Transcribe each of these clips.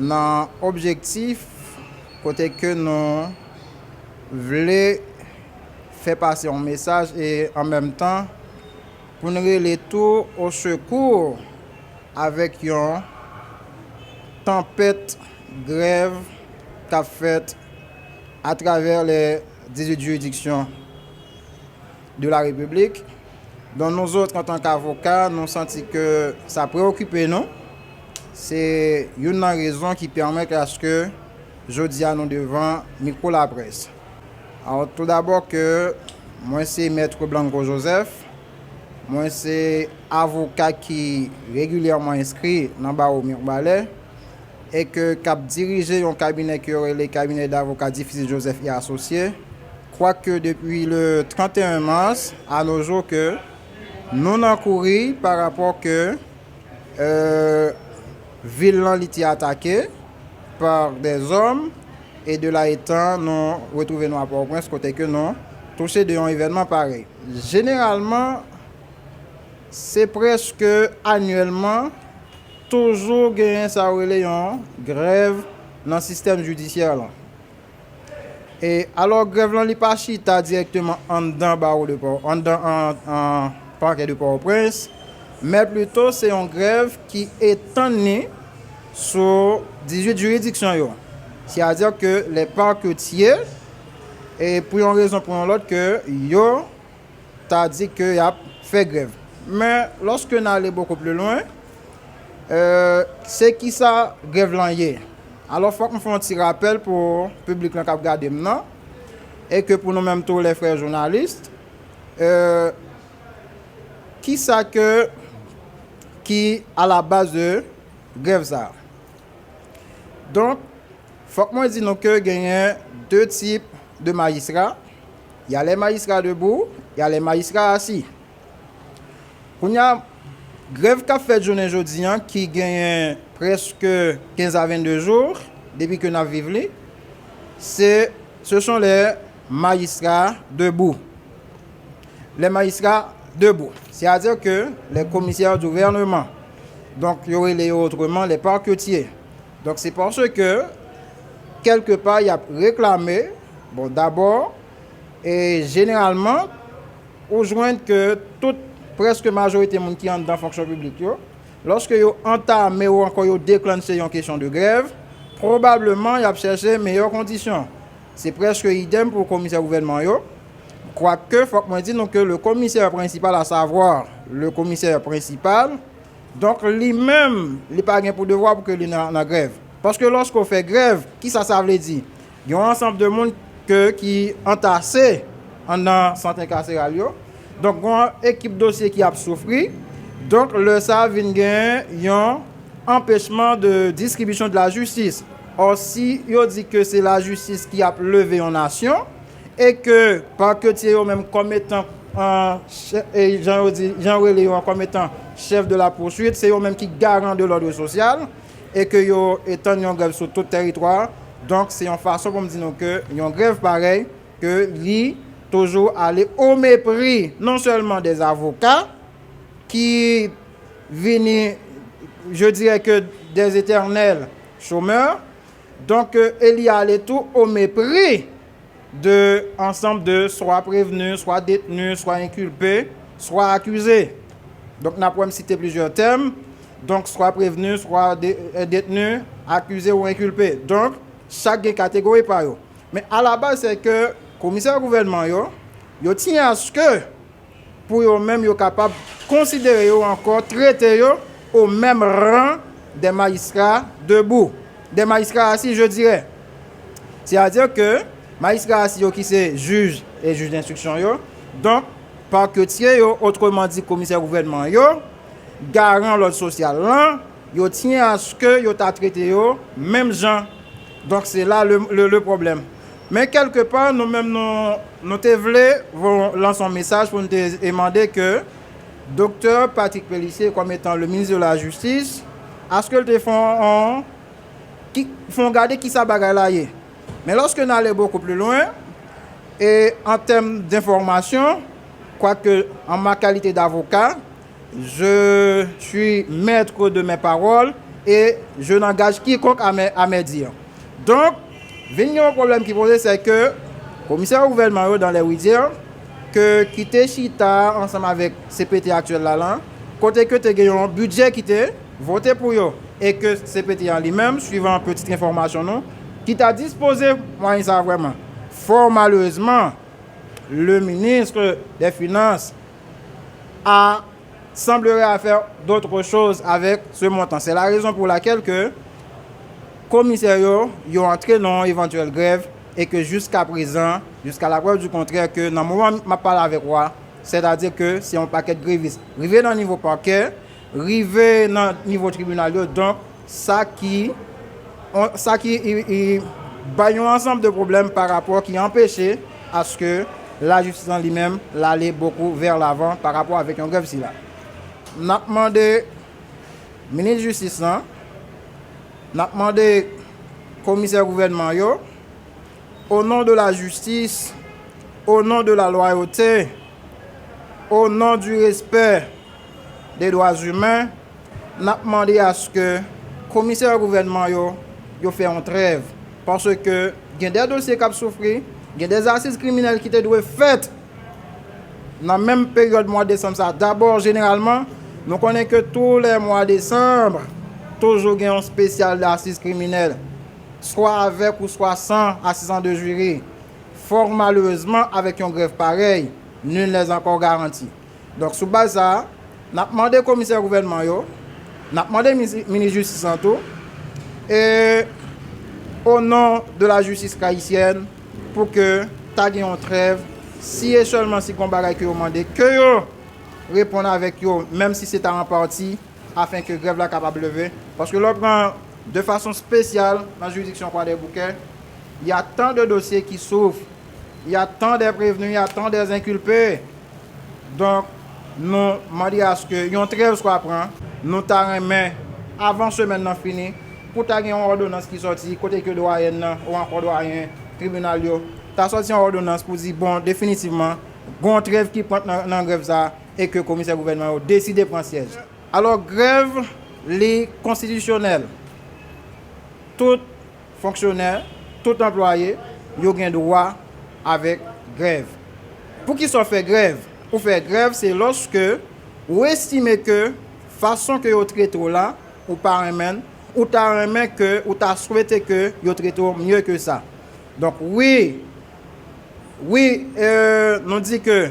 dans objectif côté que nous voulons faire passer un message et en même temps pour nous relayer tout au secours avec une tempête grève qu'a fait à travers les 18 juridictions de la République. Donc nous autres, en tant qu'avocats, nous sentons que ça préoccupe nous. C'est une raison qui permet à ce que jeudi nous devant micro la presse. Alors tout d'abord que moi c'est Maître Blanco Joseph, moi c'est avocat qui régulièrement inscrit dans barreau Mirbalais et que cap diriger un cabinet qui aurait les cabinets d'avocats difficiles Joseph et associés. Quoique depuis le 31 mars à nos jours que nous avons couru par rapport que ville a été attaquée par des hommes et de là étant nous retrouvons nous à Port-au-Prince côté que nous touché d'un événement pareil. Généralement c'est presque annuellement toujours gagné ça une grève dans le système judiciaire là. Et alors grève là li pas chita directement en dedans barreau de Port en parquet de Port-au-Prince, mais plutôt c'est une grève qui est étendue sur 18 juridictions yo. C'est-à-dire que les parquetiers et pour une raison pour une autre que yo t'a dit que y a fait grève. Mais lorsque on allait beaucoup plus loin, c'est qui ça grève là hier. Alors faut qu'on fasse un petit rappel pour le public qui a regardé maintenant et que pour nous-mêmes tous les frères journalistes, qui ça que qui à la base de grève ça. Donc faut que moi dise que gagne deux types de magistrats. Il y a les magistrats debout, il y a les magistrats assis. Il y a grève qu'a fait journée aujourd'hui qui gagne presque 15 à 22 jours depuis que nous vivons. Ce sont les magistrats debout. Les magistrats debout. C'est-à-dire que les commissaires du gouvernement. Donc, il y aurait les autrement les parquetiers. Donc, c'est parce que quelque part, il y a réclamé, bon, d'abord, et généralement, on joint que toute presque majorité de gens qui sont dans la fonction publique, lorsque ils ont entamé ou encore ils déclenché une question de grève, probablement ils ont cherché meilleures conditions. C'est presque idem pour le commissaire gouvernement. Quoique, il faut que je dise que le commissaire principal, à savoir le commissaire principal, donc lui-même, il n'a pas pour devoir pour que lui dans la grève. Parce que lorsqu'on fait grève, qui ça veut dire? Il y a un ensemble de monde qui entassé dans santé carcérale. Donc, il y a une équipe dossier qui a souffert. Donc, le ça vient un empêchement de distribution de la justice. Or, si on dit que c'est la justice qui a levé en nation et que par que tu es même comme étant comme étant chef de la poursuite, c'est eux même qui garant de l'ordre social et que yo étant en grève sur tout le territoire. Donc, c'est une façon pour me dire que y a une grève pareil que lui toujours aller au mépris non seulement des avocats qui viennent, je dirais que des éternels chômeurs, donc il y a tout au mépris de ensemble de soit prévenus, soit détenus, soit inculpés, soit accusés. Donc nous avons cité plusieurs thèmes, donc soit prévenus, soit détenus, accusés ou inculpés. Donc chaque catégorie par eux. Mais à la base c'est que commissaire gouvernement yo tient à ce que pour eux même yo capable considérer encore traiter au même rang des magistrats debout, des magistrats assis je dirais. C'est-à-dire que magistrats assis qui c'est juge et juge d'instruction donc parquetier autrement dit commissaire gouvernement garant l'ordre social là yo tient à ce que yo t'a traité même gens. Donc c'est là le problème. Mais quelque part, nous-mêmes, nous voulons lancer un message pour nous demander que Dr Patrick Pellissier, comme étant le ministre de la Justice, à ce que le font garder qui ça bagaille là. Mais lorsque nous allons beaucoup plus loin, et en termes d'information, quoique en ma qualité d'avocat, je suis maître de mes paroles et je n'engage quiconque à me dire. Donc, le problème qui pose, c'est que le commissaire au gouvernement dans les 8 dire que quitter Chita ensemble avec CPT actuel là, côté que tu as un budget qui était voté pour eux et que CPT en lui-même, suivant une petite information, non, qui t'a disposé, moi, ça vraiment. Fort malheureusement, le ministre des Finances semblerait à faire d'autres choses avec ce montant. C'est la raison pour laquelle que commissaires ont entré dans éventuelle grève et que jusqu'à présent, jusqu'à la preuve du contraire, que dans le moment où je parle avec moi, c'est-à-dire que c'est un paquet de grévistes. Rivé dans le niveau parquet, rivé dans le niveau tribunal, donc ça qui baille un ensemble de problèmes par rapport qui empêchait à ce que la justice en lui-même l'allait beaucoup vers l'avant par rapport avec un grève là. On a demandé ministre de la Justice, on a demandé commissaire gouvernement, au nom de la justice, au nom de la loyauté, au nom du respect des droits humains, on a demandé à ce que le commissaire gouvernement fait une trêve. Parce que il y a des dossiers qui ont souffert, il y a des assises criminelles qui doivent faites dans la même période mois de décembre. D'abord, généralement, nous connaissons que tous les mois de décembre, toujours il y a un spécial d'assises criminelles, soit avec ou soit sans assistant de jury. Fort malheureusement, avec une grève pareille, nul n'est encore garanti. Donc, sous base ça, nous avons demandé au commissaire gouvernement, nous avons demandé au ministre de la Justice et au nom de la justice haïtienne pour que tu aies une trêve, si et seulement si on a demandé que vous répondez avec vous, même si c'est en partie, afin que la grève soit capable de lever. Parce que là, de façon spéciale, dans la juridiction Croix des Bouquets, il y a tant de dossiers qui souffrent, il y a tant de prévenus, il y a tant d'inculpés. Donc, nous demandons à ce que une trêve soit prise, nous t'arrêtons avant semaine finie, pour ta une ordonnance qui sorti côté que doyen ou encore doyen tribunal tu as sorti une ordonnance pour dire bon définitivement bon trêve qui prend dans grève ça et que le commissaire gouvernement décide de prendre siège. Alors grève les constitutionnels, tout fonctionnaire, tout employé, il a un droit avec grève. Pour qu'ils soit fait grève, pour faire grève, c'est lorsque vous estimez que façon que vous traitez là ou par un même ou t'as souhaité que vous traitez mieux que ça. Donc oui, nous dit que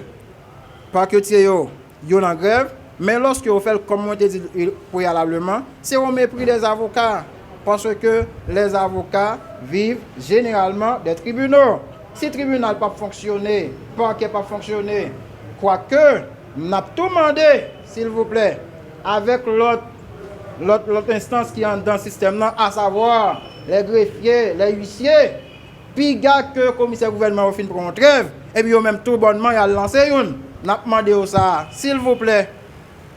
par que vous êtes en grève, mais lorsque vous faites comme on dit préalablement, c'est au mépris des avocats. Parce que les avocats vivent généralement des tribunaux. Si le tribunal n'a pas fonctionné, le parquet n'a pas fonctionné, quoique, nous avons tout demandé, s'il vous plaît, avec l'autre instance qui est dans le système, à savoir les greffiers, les huissiers, puis gars que le commissaire gouvernement a fait pour une trêve, et puis même tout bonnement, il a lancé une. Nous avons demandé ça, s'il vous plaît,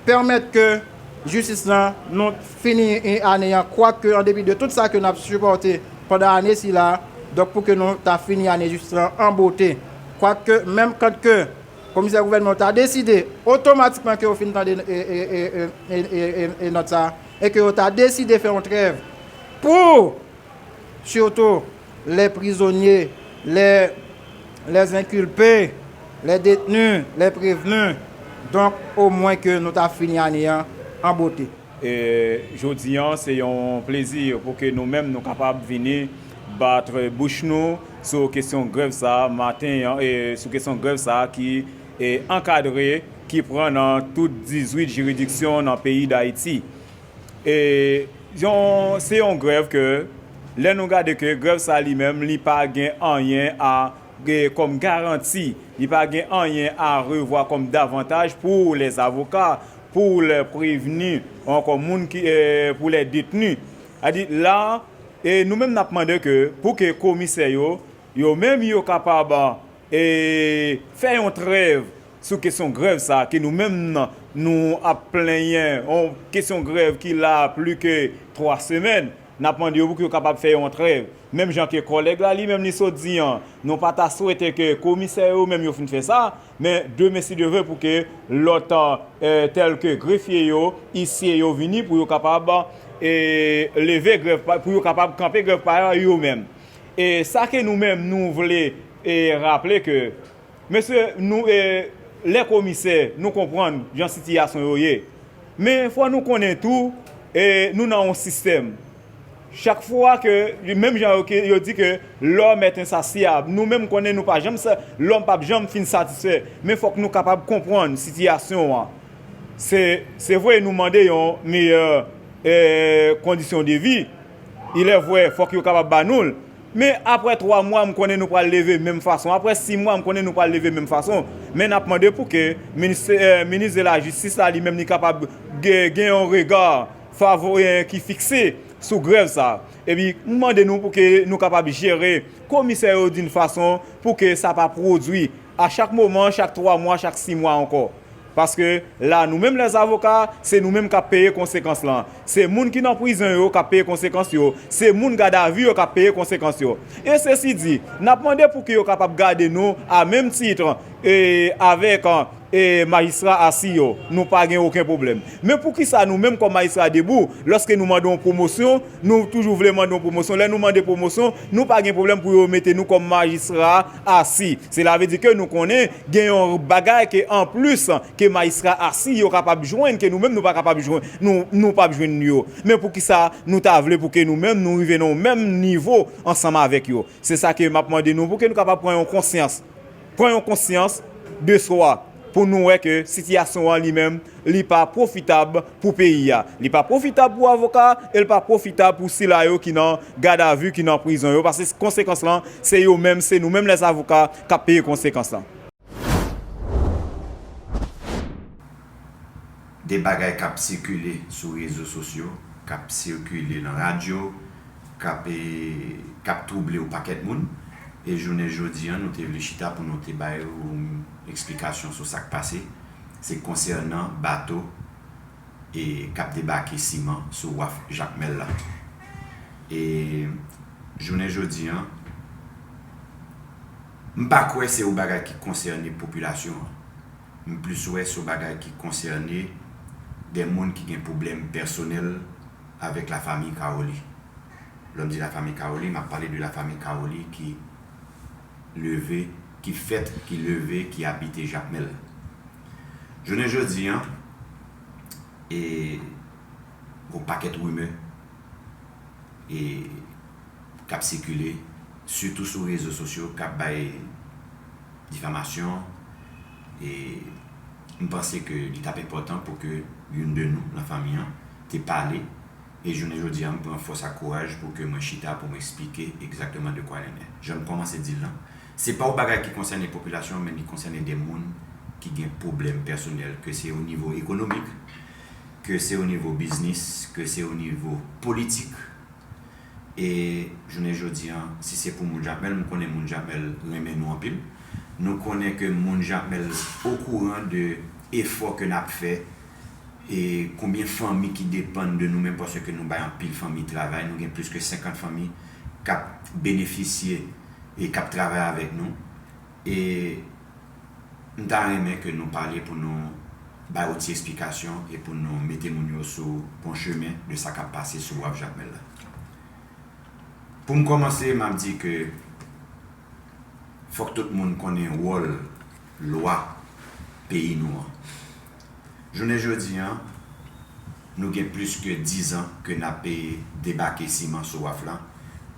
permettre que la justice nous finisse l'année, quoique en dépit de tout ça que nous avons supporté pendant l'année, donc pour que nous avons fini l'année justice en beauté. Quoique, même quand le commissaire gouvernement a décidé automatiquement que vous finissez et notre ça, et que vous avez décidé de faire une trêve pour surtout les prisonniers, les inculpés, les détenus, les prévenus. Donc, au moins que nous avons fini l'année en beauté. Aujourd'hui, c'est un plaisir pour que nous-mêmes nous capables de venir battre bouche nous sur la question de grève ça matin et sur la question de grève ça qui est encadrée, qui prend dans toutes 18 juridictions dans le pays d'Haïti. Et c'est une grève que, là nous regardons que grève ça lui-même, il n'y a pas rien à comme garantie, il n'y a pas rien à revoir comme davantage pour les avocats, pour les prévenus, encore pour les détenus. Là, et nous-mêmes nous demandons que pour que les commissaires soient capables de faire une trêve sur la question de grève, ça, que nous-mêmes nous appelons une question de grève qui a plus que 3 semaines. Nous demandons pour qu'ils soient capables de faire une trêve. Même gens que collègues là, lui-même, nous sont dit, nous pas souhaité que les commissaires eux-mêmes fassent ça, mais de merci de pour que l'autre, tel que greffier, ici, viennent pour être capable et lever grève pour yo capable camper grève par eux même. Et ça que nous-mêmes nous voulons rappeler que monsieur nous les commissaires nous comprendre dans situation yo yé. Mais faut nous connaître tout et nous dans un système. Chaque fois que même gens yo dit que l'homme est insatiable, nous-mêmes connaissons nous pas jamais ça, l'homme pas jamais fin satisfait, mais faut que nous capable comprendre situation. C'est vrai nous demander une meilleure condition de vie. Il est vrai faut qu'il capable ba nous. Mais après 3 mois, nous connaissons nous pas lever de même façon. Après 6 mois, nous connaissons nous pas lever de même façon. Mais nous demandé pour que le ministre de la Justice là lui-même est capable gagner un regard favorable qui fixé sur grève ça. Et puis demandez-nous pour que nous capables gérer commissaire d'une façon pour que ça pas produit à chaque moment, chaque 3 mois, chaque 6 mois encore. Parce que là, nous-mêmes les avocats, c'est nous-mêmes qui payons les conséquences là. C'est les gens qui sont en prison qui payent les conséquences. C'est les gens qui gardent à vue qui payent les conséquences. Et ceci dit, nous avons demandé pour qu'ils soient capables de garder nous à même titre et avec et magistrats assis, nous pas aucun problème. Mais pour qui ça nous-mêmes comme magistrats debout, lorsque nous demandons promotion, nous toujours voulons demander promotion. Là nous demandons promotion, nous pas de problème pour mettre nous comme magistrats assis. Cela veut dire que nous connaissons un bagage qui en plus que magistrats assis sont capables de joindre que nous-mêmes nous pas capables de joindre. Nous pas joindre nous. Mais pour qui ça nous t'a voulu pour que nous-mêmes nous arrivions au même niveau ensemble avec eux. C'est ça que m'a demandé nous pour que nous capables prendre conscience de soi. Pour nous que la situation en lui-même n'est pas profitable pour le pays. Elle n'est pas profitable pour l'avocat, elle n'est pas profitable pour ceux qui sont garde à vue, qui sont en prison. Parce que les conséquences, c'est nous-mêmes les avocats qui payent les conséquences. Des bagages qui circulent sur les réseaux sociaux, qui circulent dans la radio, qui troublent au paquet de monde. Et journée jeudi, nous avons voulu chita pour nous faire une explication sur ce qui passé. C'est concernant bateau et cap débarqué ciment sur Waf Jacques Mella. Et journée jeudi, je ne sais pas si c'est un bagage qui concerne la population. Je plus souhaite c'est un bagage qui concerne des gens qui ont des problèmes personnels avec la famille Kaoli. L'homme dit la famille Kaoli, m'a parlé de la famille Kaoli qui qui habitait Jacques Mel. Je ne jeudi et au paquet de rumeurs et cap circuler surtout sur les réseaux sociaux cap bail diffamation et je pense que c'est important pour que une de nous la famille t'ait parlé et je ne jeudi me prend force à courage pour que moi chita pour m'expliquer exactement de quoi elle est. Je ne commence à dire là. C'est pas un bagage qui concerne les populations, mais qui concerne des gens qui ont des problèmes personnels, que c'est au niveau économique, que c'est au niveau business, que c'est au niveau politique. Et je ne dis pas, si c'est pour Mounjamel, nous connaissons Mounjamel, nous en pile. Nous connaissons que Mounjamel au courant de l'effort que nous avons fait et combien de familles qui dépendent de nous-mêmes parce que nous avons pile de familles qui travaillent. Nous avons plus que 50 familles qui ont bénéficié et qui travaillent avec nous. Et nous avons aimé que nous parlions pour nous donner une explication et pour nous mettre sur le bon chemin de ce qui a passé sur Waf Jacques Mella. Pour commencer, je me dis que il faut que tout le monde connaisse le rôle, loi, pays noir. Je ne dis pas, nous avons plus que 10 ans que nous avons débarqué ciment sur Waf là.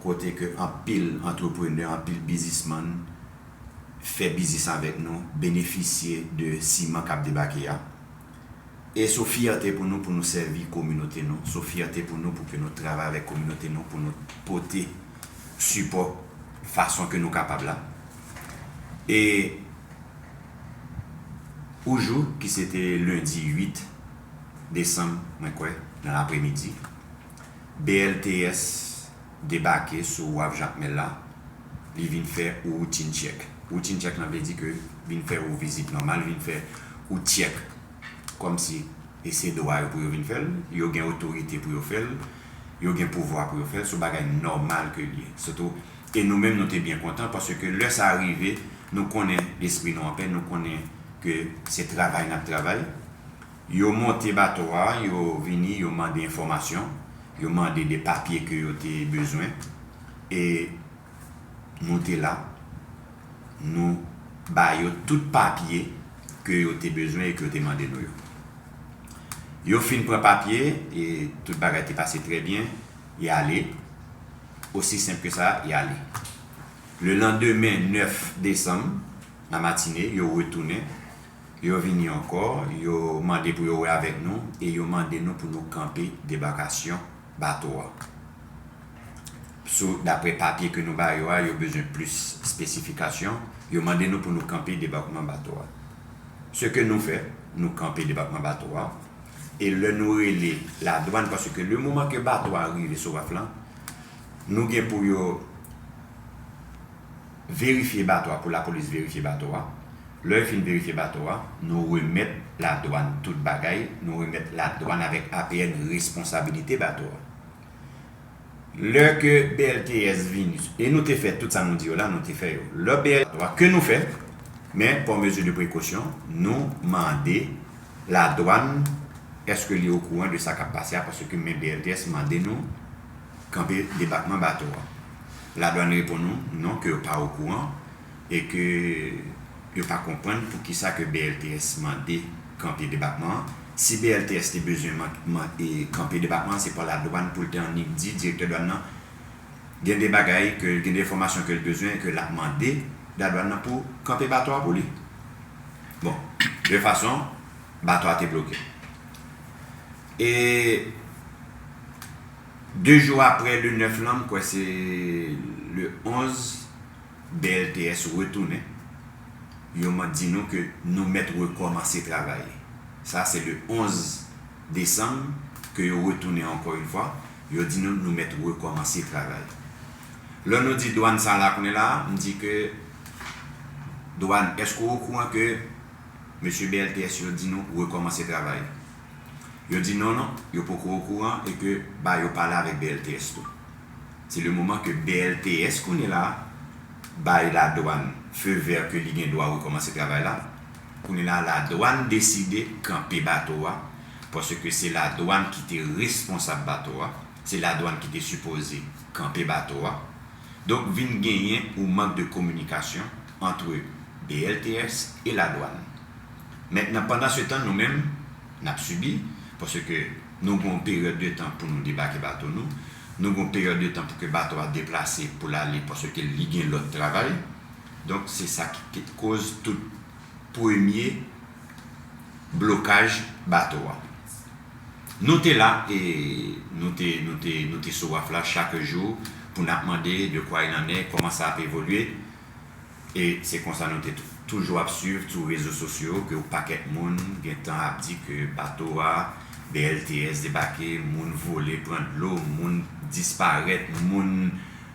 Côté que un pile entrepreneur, un pile businessman fait business avec nous, bénéficier de ciment cap débarqué. Et c'est fierté pour nous servir la communauté nous, c'est fierté pour nous pour que nous travaillions avec la communauté nous pour nous porter support façon que nous capables là. Et aujourd'hui qui c'était lundi 8 décembre, dans l'après-midi, BLTS débarqué sur Waf Jacques Mella, il vient faire une routine check. Routine check, ça veut dire que vient faire une visite normale, vient faire un check. Comme si c'est droit pour venir faire, il y a une autorité pour faire, il y a un pouvoir pour faire, c'est un bagage normal que lié. Surtout, et nous-mêmes, nous sommes bien contents parce que là, ça arrive, nous connaissons l'esprit non en paix, nous connaissons que c'est travail, notre travail. Ils ont monté bateau, ils ont venu, ils ont demandé des informations. ils ont demandé des papiers que vous avez besoin. Et nous sommes là, nous avons tout papier que vous avez besoin et que vous avez demandé nous. Vous fin pour papier et tout le bagage est passé très bien. Y aller. Aussi simple que ça, y aller. Le lendemain 9 décembre, la matinée, ils retourné. Ils sont venus encore, ils ont demandé pour jouer avec nous et ils ont demandé nous pour nous camper débarcation bateau. D'après le papier que nous avons, ils ont besoin de plus de spécifications. Ils ont demandé nous pour nous camper débarquement bateau. Ce que nous faisons, nous camper débarquement bateau et le nous relais la douane parce que le moment que le bateau arrive sur la flanc, nous avons pour vérifier le bateau, pour la police vérifier le bateau. Le fin vérifier le bateau, nous remettons la douane toute bagaille, nous remettons la douane avec APN responsabilité bateau. Le que BLTS vient, et nous avons fait tout ça, nous disons là, nous avons fait le BLTS que nous faisons, mais pour mesure de précaution, nous demandons la douane, est-ce qu'il est au courant de sa capacité, parce que mes BLTS demandent nous camper débarquement bateau. La douane répond nous, non, que pas au courant, et que ne pas comprendre pour qui ça que BLTS demandé camper débarquement. Si BLTS a besoin de camper débarquement, c'est pas la douane pour le temps dit directeur douane. Il y a des bagailles, il y a des informations que le besoin que l'a demandé la douane pour camper bateau pour lui. Bon, de toute façon, bateau a été bloqué. Et 2 jours après le 9 lampe, quoi, c'est le 11 BLTS retourné. Ils m'ont dit nous que nous mettons recommencer à travailler. Ça, c'est le 11 décembre que nous retournons encore une fois. Ils ont dit nous mettons recommencer à travailler. Là, nous dit douane ça là qu'on est là, on dit que douane, est-ce que vous êtes au courant que M. BLTS a dit nous recommencer à travailler? Il dit non, il n'est pas au courant et que bah, il parle avec BLTS. C'est le moment que BLTS qu'on est là, bah, la douane feu vert que l'I doit recommencer le travail là. Qu'on est là, la douane décide de camper bateau parce que c'est la douane qui était responsable bateau. C'est la douane qui était supposée camper bateau. Donc, vient gagner ou manque de communication entre BLTS et la douane. Maintenant, pendant ce temps, nous-mêmes, nous avons subi. Parce que nous avons une période de temps pour nous débarquer bateau nous avons une période de temps pour que le bateau soit déplacé pour l'aller parce que il y a l'autre travail. Donc c'est ça qui cause tout premier blocage bateau. Nous sommes là et nous sommes sur WAF chaque jour pour nous demander de quoi il en est, comment ça a évolué. Et c'est comme ça nous sommes toujours à suivre sur les réseaux sociaux que le paquet de monde a dit que bateau a BLTS débarqué, moun volé, prendre l'eau, moun disparaître, moun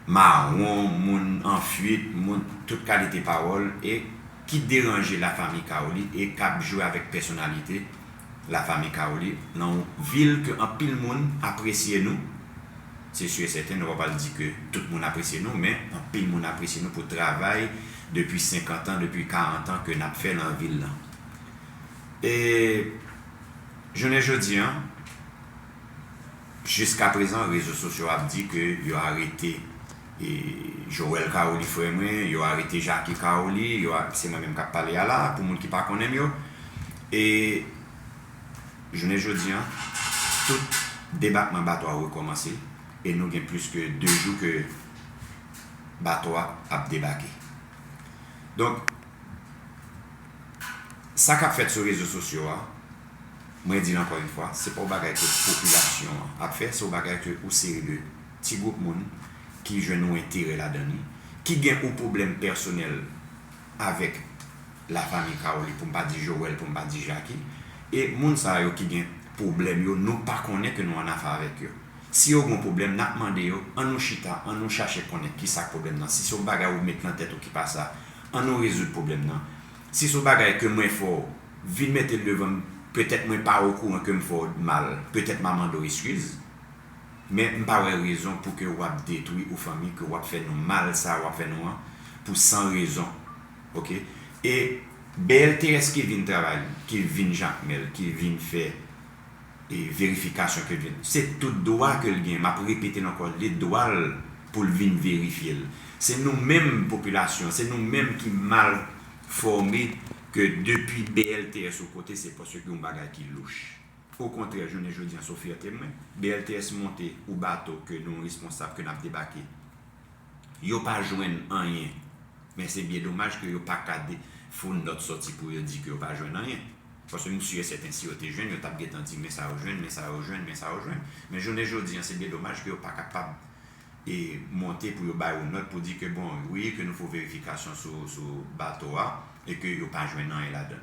marron, moun en fuite, moun toute qualité de parole et qui dérangeait la famille Kaoli et qui joué avec personnalité la famille Kaoli dans une ville que en pile monde apprécie nous. C'est sûr et certain, on ne va pas dire que tout le monde apprécie nous, mais en pile monde apprécie nous pour travail depuis 50 ans, depuis 40 ans que nous avons fait dans la ville. Et je ne dis pas, jusqu'à présent, les réseaux sociaux ont dit qu'ils ont arrêté Joël Kaoli, frère, ils ont arrêté Jackie Kaoli, c'est moi-même qui ai parlé à là, pour les gens qui ne connaissent pas. Et je ne dis pas, tout débarquement bateau a recommencé et nous avons plus que 2 jours que le bateau a débarqué. Donc, ça qu'a fait sur les réseaux sociaux, moi je dis encore une fois, c'est pas bagage que la population a fait, c'est un bagage que une série de petits groupes de monde qui ont intérêt là-dedans, qui ont un problème personnel avec la famille Kaoli, pour ne pas dire Joël, pour ne pas dire Jackie, et les gens qui ont un problème, nous ne connaissons que nous en affaire avec eux. Si vous avez un problème, nous demandons, on nous chita, on nous cherche connaître qui ça problème. Si c'est un bagage vous mettez dans la tête ou qui passe ça, on nous résout le problème. Si c'est un bagage que moi il faut, venir mettre le devant. Peut-être moi pas au courant que me faut mal, peut-être maman doit excuse, mais pas raison pour que vous détruire aux familles, que vous fait nous mal ça, vous fait nous pour sans raison, ok? Et BLTS qui vient travailler, qui vient Jacques Mel, qui vient faire et vérification que vient. C'est tout droit que le gain. M'a répéter encore les droits pour le venir vérifier. C'est nous-mêmes population, c'est nous-mêmes qui mal formés que depuis BLTS au côté c'est parce que un bagage qui louche. Au contraire, je ne dis en Sophie témoin, BLTS monté au bateau que nous responsables que nous avons débarqué. Yo pas joindre rien. Mais c'est bien dommage que yo pas cadé font notre sortie pour dire que yo pas joindre rien. Parce que monsieur c'est ainsi yo était jeune, yo t'a dit mais ça rejoindre, mais ça rejoindre, mais ça rejoindre. Mais je ne dis c'est bien dommage que yo pas capable et monter pour yo bailler une note pour dire que bon, oui que nous faut vérification sur bateau et que yo pas joindre rien là-dedans.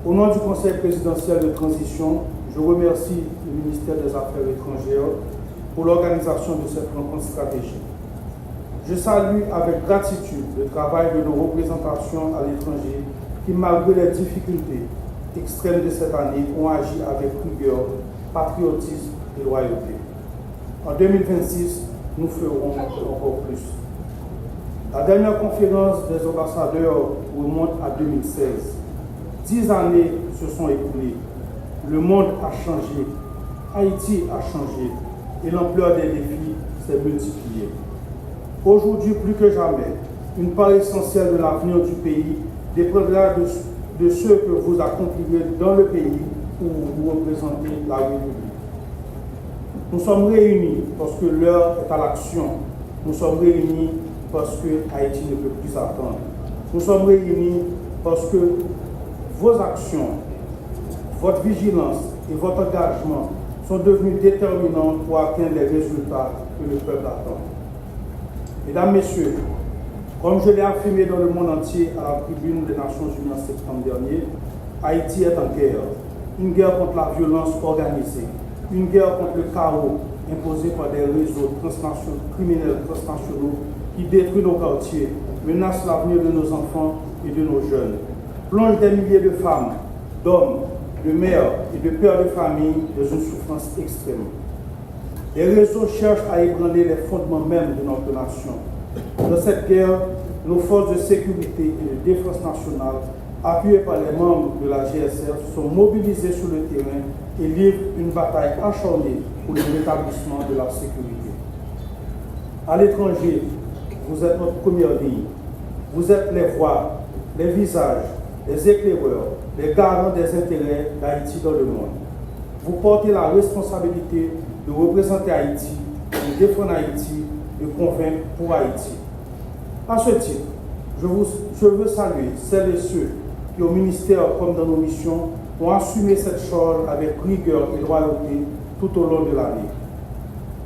Au nom du Conseil présidentiel de transition, je remercie le ministère des Affaires étrangères pour l'organisation de cette rencontre stratégique. Je salue avec gratitude le travail de nos représentations à l'étranger qui, malgré les difficultés extrêmes de cette année, ont agi avec rigueur, patriotisme et loyauté. En 2026, nous ferons encore plus. La dernière conférence des ambassadeurs remonte à 2016. 10 années se sont écoulées. Le monde a changé, Haïti a changé et l'ampleur des défis s'est multipliée. Aujourd'hui, plus que jamais, une part essentielle de l'avenir du pays dépendra de ce que vous accomplirez dans le pays où vous représentez la République. Nous sommes réunis parce que l'heure est à l'action. Nous sommes réunis parce que Haïti ne peut plus attendre. Nous sommes réunis parce que vos actions, votre vigilance et votre engagement sont devenus déterminants pour atteindre les résultats que le peuple attend. Mesdames, Messieurs, comme je l'ai affirmé dans le monde entier à la tribune des Nations Unies en septembre dernier, Haïti est en guerre. Une guerre contre la violence organisée, une guerre contre le chaos imposé par des réseaux criminels transnationaux qui détruisent nos quartiers, menacent l'avenir de nos enfants et de nos jeunes, plongent des milliers de femmes, d'hommes, de mères et de pères de famille dans une souffrance extrême. Les réseaux cherchent à ébranler les fondements même de notre nation. Dans cette guerre, nos forces de sécurité et de défense nationale, appuyées par les membres de la GSF, sont mobilisées sur le terrain et livrent une bataille acharnée pour le rétablissement de la sécurité. À l'étranger, vous êtes notre première ligne. Vous êtes les voix, les visages, les éclaireurs, les garants des intérêts d'Haïti dans le monde. Vous portez la responsabilité de représenter Haïti, de défendre Haïti, de convaincre pour Haïti. À ce titre, je veux saluer celles et ceux qui, au ministère comme dans nos missions, ont assumé cette charge avec rigueur et loyauté tout au long de l'année.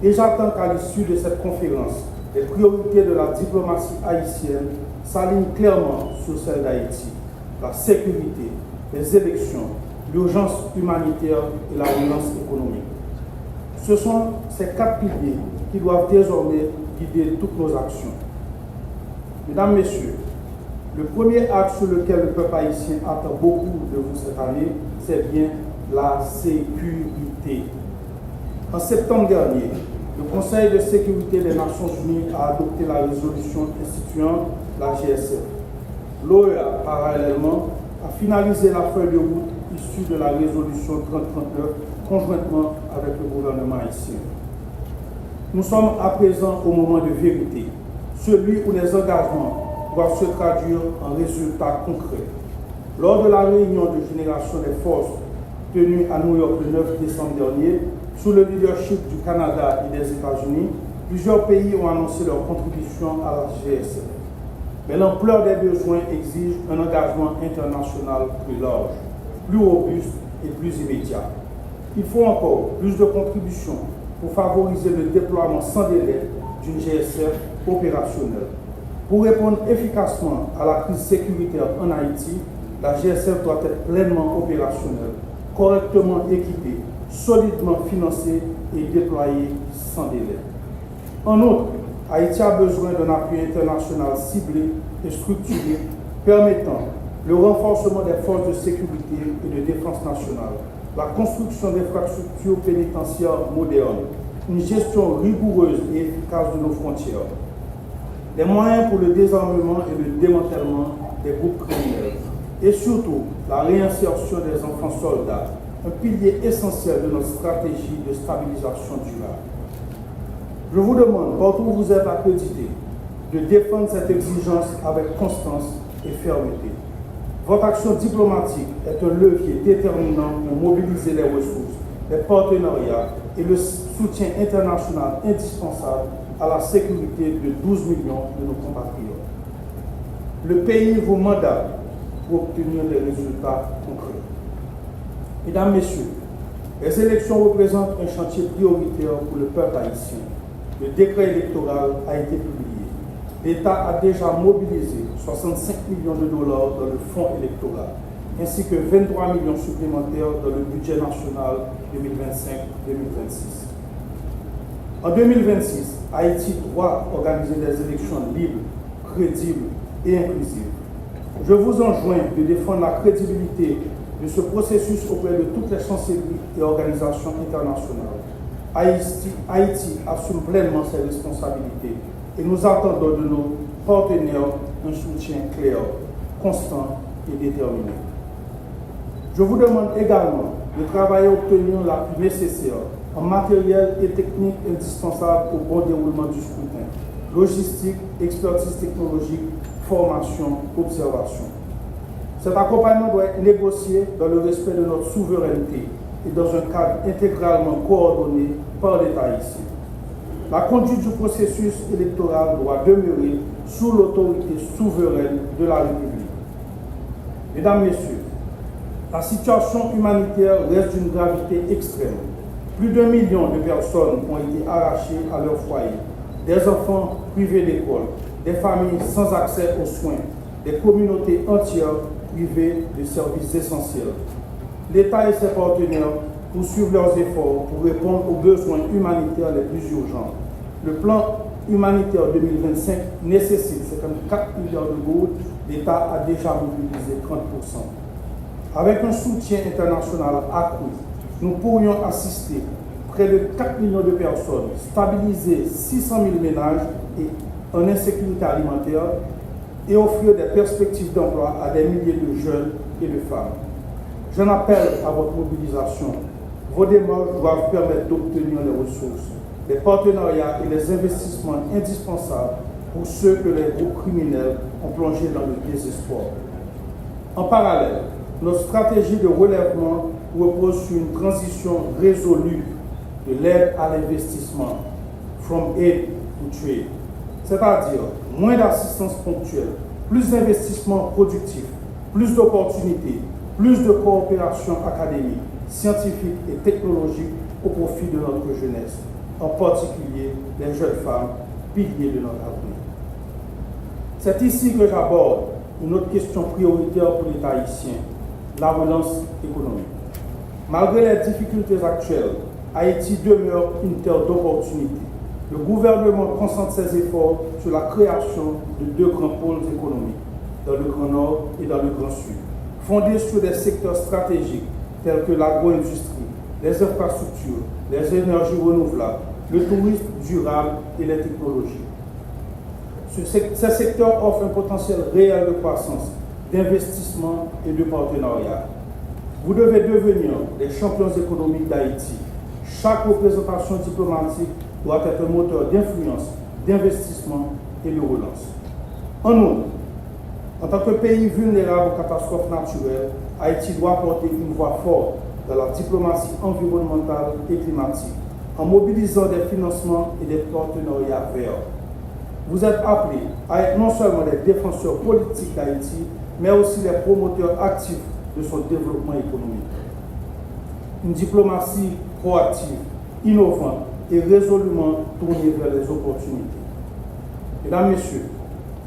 Et j'attends qu'à l'issue de cette conférence, les priorités de la diplomatie haïtienne s'alignent clairement sur celles d'Haïti: la sécurité, les élections, l'urgence humanitaire et la relance économique. Ce sont ces 4 piliers qui doivent désormais guider toutes nos actions. Mesdames, Messieurs, le premier axe sur lequel le peuple haïtien attend beaucoup de vous cette année, c'est bien la sécurité. En septembre dernier, le Conseil de sécurité des Nations Unies a adopté la résolution instituant la GSF. L'OEA, parallèlement, a finalisé la feuille de route issue de la résolution 3039 conjointement avec le gouvernement haïtien. Nous sommes à présent au moment de vérité, celui où les engagements doivent se traduire en résultats concrets. Lors de la réunion de génération des forces tenue à New York le 9 décembre dernier, sous le leadership du Canada et des États-Unis, plusieurs pays ont annoncé leur contribution à la GSF. Mais l'ampleur des besoins exige un engagement international plus large, plus robuste et plus immédiat. Il faut encore plus de contributions pour favoriser le déploiement sans délai d'une GSF opérationnelle. Pour répondre efficacement à la crise sécuritaire en Haïti, la GSF doit être pleinement opérationnelle, correctement équipée, solidement financée et déployée sans délai. En outre, Haïti a besoin d'un appui international ciblé et structuré permettant le renforcement des forces de sécurité et de défense nationale, la construction d'infrastructures pénitentiaires modernes, une gestion rigoureuse et efficace de nos frontières, les moyens pour le désarmement et le démantèlement des groupes criminels, et surtout la réinsertion des enfants soldats, un pilier essentiel de notre stratégie de stabilisation durable. Je vous demande, partout où vous êtes accrédités, de défendre cette exigence avec constance et fermeté. Votre action diplomatique est un levier déterminant pour mobiliser les ressources, les partenariats et le soutien international indispensable à la sécurité de 12 millions de nos compatriotes. Le pays vous mandate pour obtenir des résultats concrets. Mesdames, Messieurs, les élections représentent un chantier prioritaire pour le peuple haïtien. Le décret électoral a été publié. L'État a déjà mobilisé 65 millions de dollars dans le fonds électoral, ainsi que 23 millions supplémentaires dans le budget national 2025-2026. En 2026, Haïti doit organiser des élections libres, crédibles et inclusives. Je vous enjoins de défendre la crédibilité de ce processus auprès de toutes les chancelleries et organisations internationales. Haïti assume pleinement ses responsabilités et nous attendons de nos partenaires un soutien clair, constant et déterminé. Je vous demande également de travailler à obtenir l'appui nécessaire en matériel et technique indispensable au bon déroulement du scrutin, logistique, expertise technologique, formation, observation. Cet accompagnement doit être négocié dans le respect de notre souveraineté et dans un cadre intégralement coordonné par l'État haïtien. La conduite du processus électoral doit demeurer sous l'autorité souveraine de la République. Mesdames, Messieurs, la situation humanitaire reste d'une gravité extrême. Plus d'1 million de personnes ont été arrachées à leur foyer, des enfants privés d'école, des familles sans accès aux soins, des communautés entières privées de services essentiels. L'État et ses partenaires poursuivent leurs efforts pour répondre aux besoins humanitaires les plus urgents. Le plan humanitaire 2025 nécessite 54 milliards de gouttes. L'État a déjà mobilisé 30%. Avec un soutien international accru, nous pourrions assister près de 4 millions de personnes, stabiliser 600 000 ménages en insécurité alimentaire et offrir des perspectives d'emploi à des milliers de jeunes et de femmes. J'en appelle à votre mobilisation. Vos démarches doivent permettre d'obtenir les ressources, les partenariats et les investissements indispensables pour ceux que les groupes criminels ont plongés dans le désespoir. En parallèle, notre stratégie de relèvement repose sur une transition résolue de l'aide à l'investissement, from aid to trade, c'est-à-dire moins d'assistance ponctuelle, plus d'investissements productifs, plus d'opportunités, plus de coopération académique, scientifique et technologique au profit de notre jeunesse, en particulier les jeunes femmes, piliers de notre avenir. C'est ici que j'aborde une autre question prioritaire pour l'État haïtien, la relance économique. Malgré les difficultés actuelles, Haïti demeure une terre d'opportunités. Le gouvernement concentre ses efforts sur la création de 2 grands pôles économiques, dans le Grand Nord et dans le Grand Sud, fondés sur des secteurs stratégiques tels que l'agro-industrie, les infrastructures, les énergies renouvelables, le tourisme durable et les technologies. Ces secteurs offrent un potentiel réel de croissance, d'investissement et de partenariat. Vous devez devenir les champions économiques d'Haïti. Chaque représentation diplomatique doit être un moteur d'influence, d'investissement et de relance. En outre, en tant que pays vulnérable aux catastrophes naturelles, Haïti doit porter une voix forte dans la diplomatie environnementale et climatique, en mobilisant des financements et des partenariats verts. Vous êtes appelés à être non seulement les défenseurs politiques d'Haïti, mais aussi les promoteurs actifs de son développement économique. Une diplomatie proactive, innovante et résolument tournée vers les opportunités. Mesdames, Messieurs,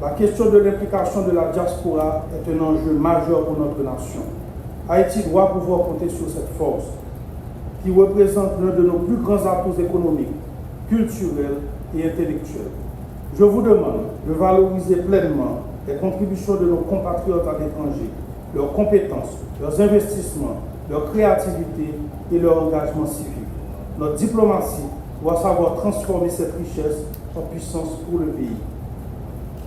la question de l'implication de la diaspora est un enjeu majeur pour notre nation. Haïti doit pouvoir compter sur cette force qui représente l'un de nos plus grands atouts économiques, culturels et intellectuels. Je vous demande de valoriser pleinement les contributions de nos compatriotes à l'étranger, leurs compétences, leurs investissements, leur créativité et leur engagement civique. Notre diplomatie doit savoir transformer cette richesse en puissance pour le pays.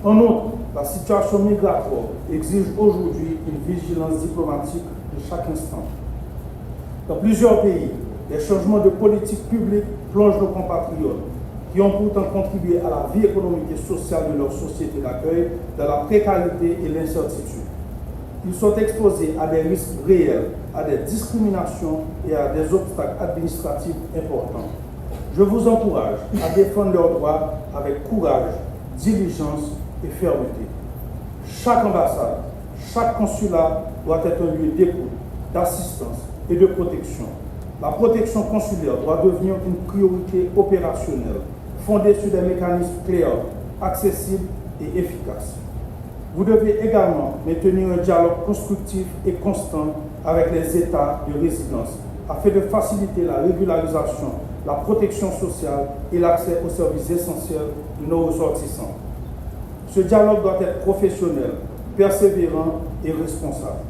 En outre, la situation migratoire exige aujourd'hui une vigilance diplomatique de chaque instant. Dans plusieurs pays, les changements de politique publique plongent nos compatriotes, qui ont pourtant contribué à la vie économique et sociale de leur société d'accueil, dans la précarité et l'incertitude. Ils sont exposés à des risques réels, à des discriminations et à des obstacles administratifs importants. Je vous encourage à défendre leurs droits avec courage, diligence et fermeté. Chaque ambassade, chaque consulat doit être un lieu d'écoute, d'assistance et de protection. La protection consulaire doit devenir une priorité opérationnelle, fondée sur des mécanismes clairs, accessibles et efficaces. Vous devez également maintenir un dialogue constructif et constant avec les États de résidence afin de faciliter la régularisation, la protection sociale et l'accès aux services essentiels de nos ressortissants. Ce dialogue doit être professionnel, persévérant et responsable.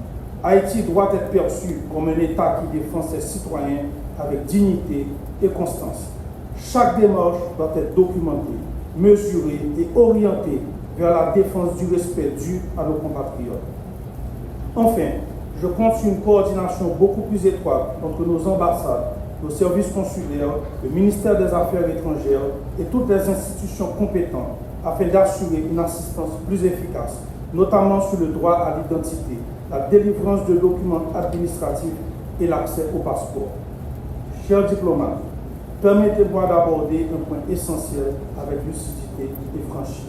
Haïti doit être perçu comme un État qui défend ses citoyens avec dignité et constance. Chaque démarche doit être documentée, mesurée et orientée vers la défense du respect dû à nos compatriotes. Enfin, je compte sur une coordination beaucoup plus étroite entre nos ambassades, nos services consulaires, le ministère des Affaires étrangères et toutes les institutions compétentes afin d'assurer une assistance plus efficace, notamment sur le droit à l'identité, la délivrance de documents administratifs et l'accès au passeport. Chers diplomates, permettez-moi d'aborder un point essentiel avec lucidité et franchise.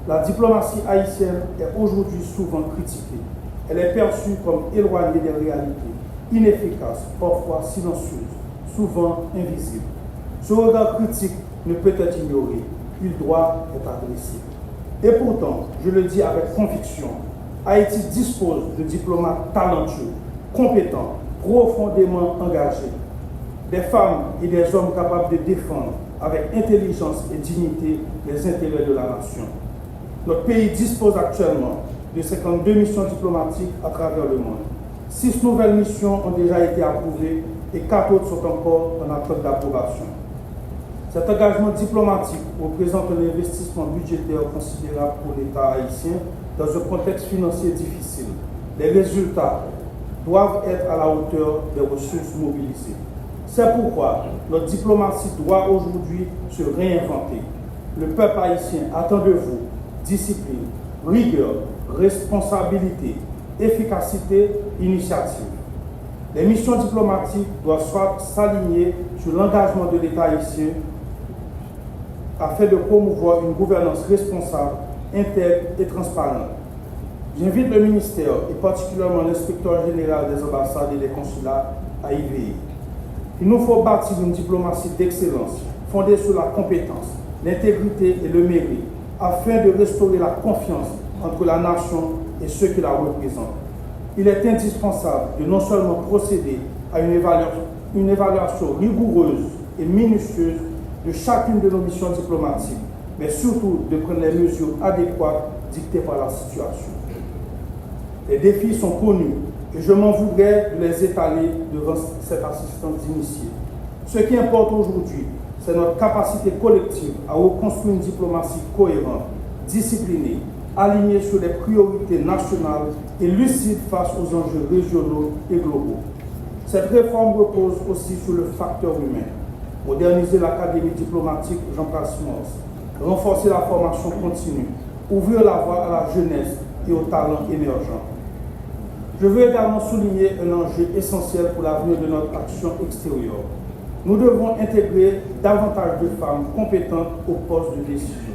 La diplomatie haïtienne est aujourd'hui souvent critiquée. Elle est perçue comme éloignée des réalités, inefficace, parfois silencieuse, souvent invisible. Ce regard critique ne peut être ignoré, il doit être adressé. Et pourtant, je le dis avec conviction, Haïti dispose de diplomates talentueux, compétents, profondément engagés, des femmes et des hommes capables de défendre avec intelligence et dignité les intérêts de la nation. Notre pays dispose actuellement de 52 missions diplomatiques à travers le monde. 6 nouvelles missions ont déjà été approuvées et 4 autres sont encore en attente d'approbation. Cet engagement diplomatique représente un investissement budgétaire considérable pour l'État haïtien dans un contexte financier difficile. Les résultats doivent être à la hauteur des ressources mobilisées. C'est pourquoi notre diplomatie doit aujourd'hui se réinventer. Le peuple haïtien attend de vous discipline, rigueur, responsabilité, efficacité, initiative. Les missions diplomatiques doivent soit s'aligner sur l'engagement de l'État haïtien afin de promouvoir une gouvernance responsable, intègre et transparente. J'invite le ministère et particulièrement l'inspecteur général des ambassades et des consulats à y veiller. Il nous faut bâtir une diplomatie d'excellence fondée sur la compétence, l'intégrité et le mérite afin de restaurer la confiance entre la nation et ceux qui la représentent. Il est indispensable de non seulement procéder à une évaluation rigoureuse et minutieuse de chacune de nos missions diplomatiques, mais surtout de prendre les mesures adéquates dictées par la situation. Les défis sont connus et je m'en voudrais de les étaler devant cette assistance initiée. Ce qui importe aujourd'hui, c'est notre capacité collective à reconstruire une diplomatie cohérente, disciplinée, alignée sur les priorités nationales et lucide face aux enjeux régionaux et globaux. Cette réforme repose aussi sur le facteur humain. Moderniser l'académie diplomatique Jean-Paul Smors, renforcer la formation continue, ouvrir la voie à la jeunesse et aux talents émergents. Je veux également souligner un enjeu essentiel pour l'avenir de notre action extérieure. Nous devons intégrer davantage de femmes compétentes aux postes de décision.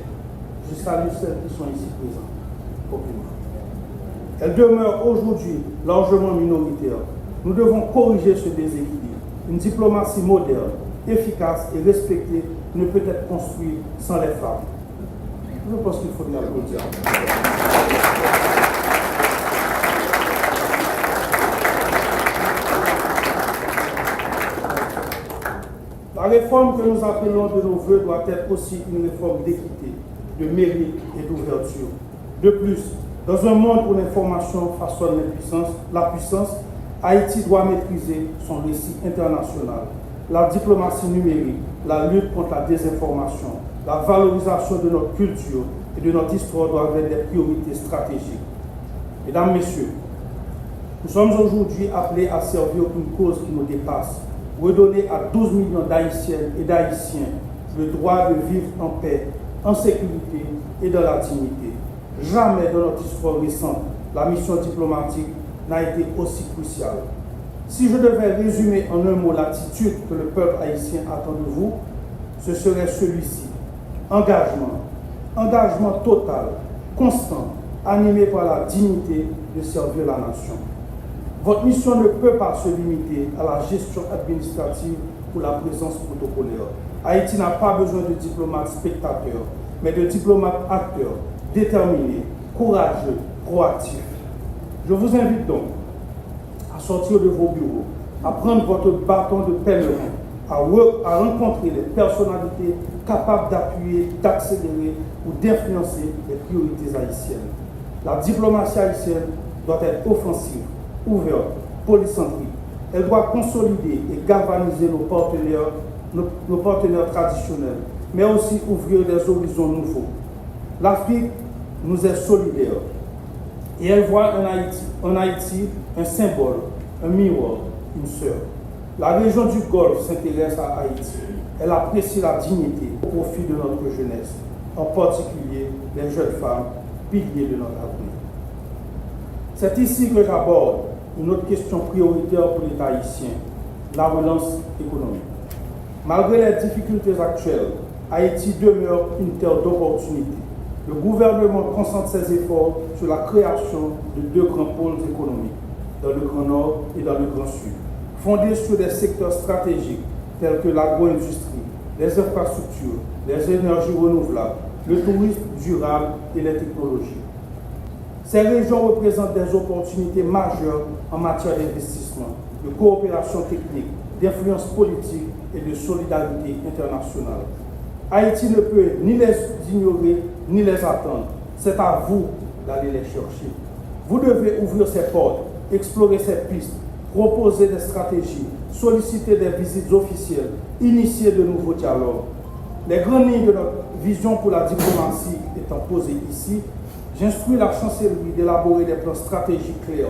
Je salue celles qui sont ici présentes. Elles demeurent aujourd'hui largement minoritaires. Nous devons corriger ce déséquilibre. Une diplomatie moderne, efficace et respectée ne peut être construite sans les femmes. Je pense qu'il faut applaudir. La réforme que nous appelons de nos voeux doit être aussi une réforme d'équité, de mérite et d'ouverture. De plus, dans un monde où l'information façonne la puissance, Haïti doit maîtriser son récit international. La diplomatie numérique, la lutte contre la désinformation, la valorisation de notre culture et de notre histoire doivent être des priorités stratégiques. Mesdames, Messieurs, nous sommes aujourd'hui appelés à servir une cause qui nous dépasse, redonner à 12 millions d'Haïtiennes et d'Haïtiens le droit de vivre en paix, en sécurité et dans la dignité. Jamais dans notre histoire récente, la mission diplomatique n'a été aussi cruciale. Si je devais résumer en un mot l'attitude que le peuple haïtien attend de vous, ce serait celui-ci. Engagement. Engagement total, constant, animé par la dignité de servir la nation. Votre mission ne peut pas se limiter à la gestion administrative ou la présence protocolaire. Haïti n'a pas besoin de diplomates spectateurs, mais de diplomates acteurs, déterminés, courageux, proactifs. Je vous invite donc à sortir de vos bureaux, à prendre votre bâton de pèlerin, à rencontrer les personnalités capables d'appuyer, d'accélérer ou d'influencer les priorités haïtiennes. La diplomatie haïtienne doit être offensive, ouverte, polycentrique. Elle doit consolider et galvaniser nos partenaires traditionnels, mais aussi ouvrir des horizons nouveaux. L'Afrique nous est solidaire et elle voit en Haïti un symbole, un miroir, une sœur. La région du Golfe s'intéresse à Haïti. Elle apprécie la dignité au profit de notre jeunesse. en particulier les jeunes femmes, piliers de notre avenir. C'est ici que j'aborde une autre question prioritaire pour l'État haïtien, la relance économique. Malgré les difficultés actuelles, Haïti demeure une terre d'opportunités. Le gouvernement concentre ses efforts sur la création de 2 grands pôles économiques, dans le Grand Nord et dans le Grand Sud, fondés sur des secteurs stratégiques tels que l'agro-industrie, les infrastructures, les énergies renouvelables, le tourisme durable et les technologies. Ces régions représentent des opportunités majeures en matière d'investissement, de coopération technique, d'influence politique et de solidarité internationale. Haïti ne peut ni les ignorer ni les attendre. C'est à vous d'aller les chercher. Vous devez ouvrir ces portes, explorer ces pistes, proposer des stratégies, solliciter des visites officielles, initier de nouveaux dialogues. Les grandes lignes de notre vision pour la diplomatie étant posées ici, j'instruis la chancellerie d'élaborer des plans stratégiques clairs,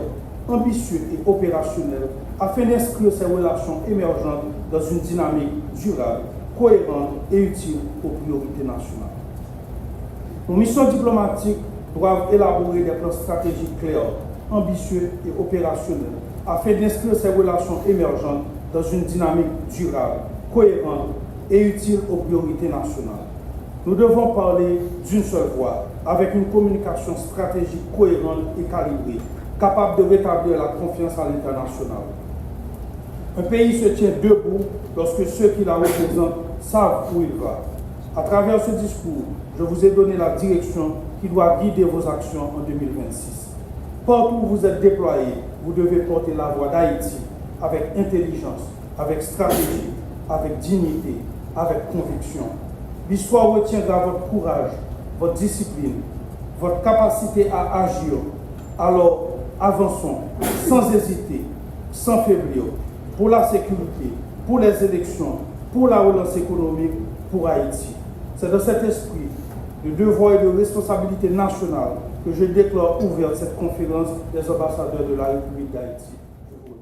ambitieux et opérationnels afin d'inscrire ces relations émergentes dans une dynamique durable, cohérente et utile aux priorités nationales. Nos missions diplomatiques doivent élaborer des plans stratégiques clairs, ambitieux et opérationnels afin d'inscrire ces relations émergentes dans une dynamique durable, cohérente et utile aux priorités nationales. Nous devons parler d'une seule voix, avec une communication stratégique cohérente et calibrée, capable de rétablir la confiance à l'international. Un pays se tient debout lorsque ceux qui la représentent savent où il va. À travers ce discours, je vous ai donné la direction qui doit guider vos actions en 2026. Partout où vous êtes déployés, vous devez porter la voix d'Haïti avec intelligence, avec stratégie, avec dignité, avec conviction. L'histoire retiendra votre courage, votre discipline, votre capacité à agir. Alors, avançons sans hésiter, sans faiblir, pour la sécurité, pour les élections, pour la relance économique, pour Haïti. C'est dans cet esprit de devoir et de responsabilité nationale que je déclare ouverte cette conférence des ambassadeurs de la République d'Haïti. Je vous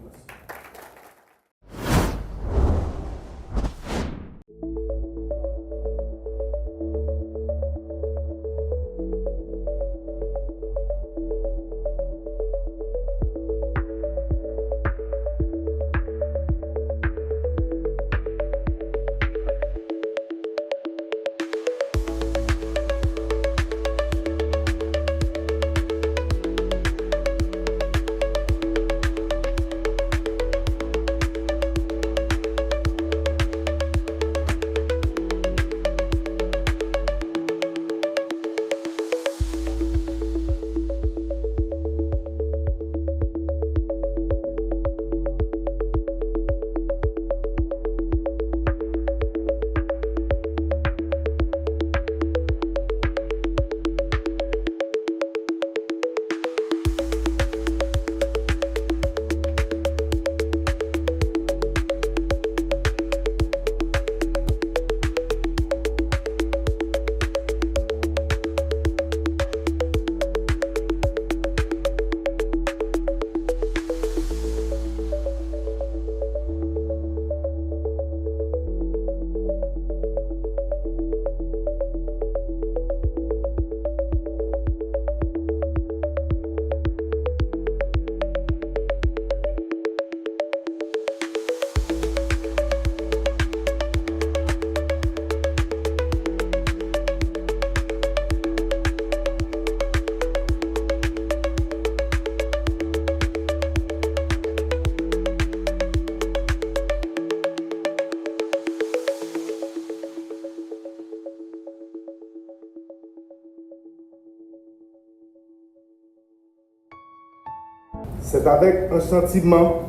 C'est avec un sentiment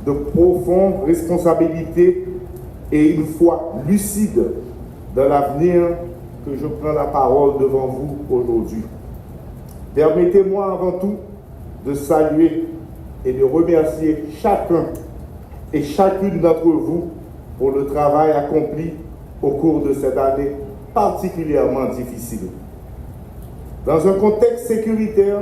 de profonde responsabilité et une foi lucide dans l'avenir que je prends la parole devant vous aujourd'hui. Permettez-moi avant tout de saluer et de remercier chacun et chacune d'entre vous pour le travail accompli au cours de cette année particulièrement difficile. Dans un contexte sécuritaire,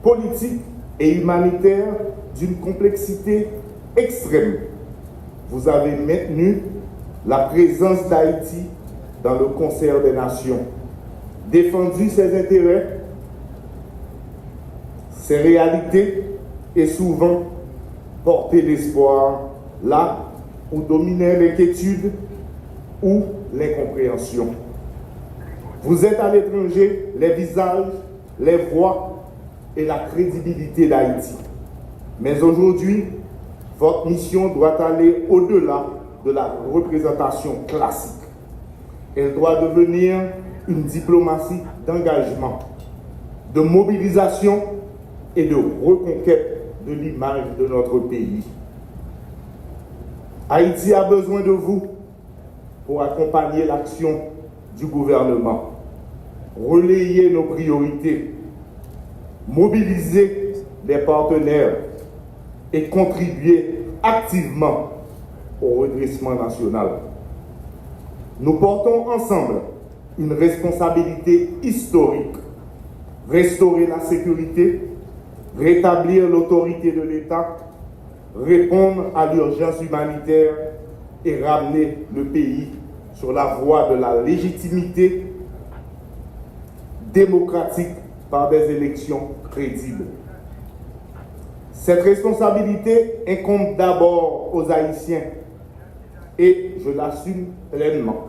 politique et humanitaire d'une complexité extrême, vous avez maintenu la présence d'Haïti dans le concert des nations, défendu ses intérêts, ses réalités et souvent porté l'espoir là où dominait l'inquiétude ou l'incompréhension. Vous êtes à l'étranger les visages, les voix et la crédibilité d'Haïti. Mais aujourd'hui, votre mission doit aller au-delà de la représentation classique. Elle doit devenir une diplomatie d'engagement, de mobilisation et de reconquête de l'image de notre pays. Haïti a besoin de vous pour accompagner l'action du gouvernement, relayer nos priorités, mobiliser les partenaires et contribuer activement au redressement national. Nous portons ensemble une responsabilité historique, restaurer la sécurité, rétablir l'autorité de l'État, répondre à l'urgence humanitaire et ramener le pays sur la voie de la légitimité démocratique par des élections crédibles. Cette responsabilité incombe d'abord aux Haïtiens et je l'assume pleinement.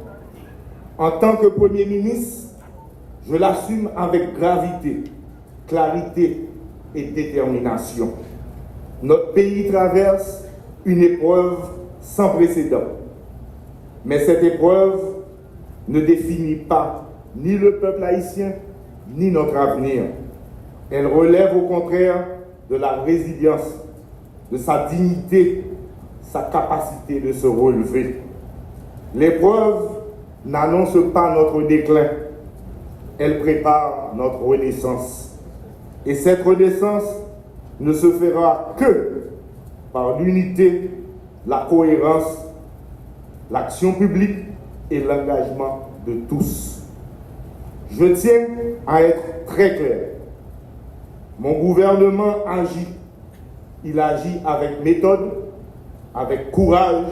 En tant que Premier ministre, je l'assume avec gravité, clarité et détermination. Notre pays traverse une épreuve sans précédent. Mais cette épreuve ne définit pas ni le peuple haïtien, ni notre avenir. Elle relève au contraire de la résilience, de sa dignité, sa capacité de se relever. L'épreuve n'annonce pas notre déclin, elle prépare notre renaissance. Et cette renaissance ne se fera que par l'unité, la cohérence, l'action publique et l'engagement de tous. Je tiens à être très clair. Mon gouvernement agit. Il agit avec méthode, avec courage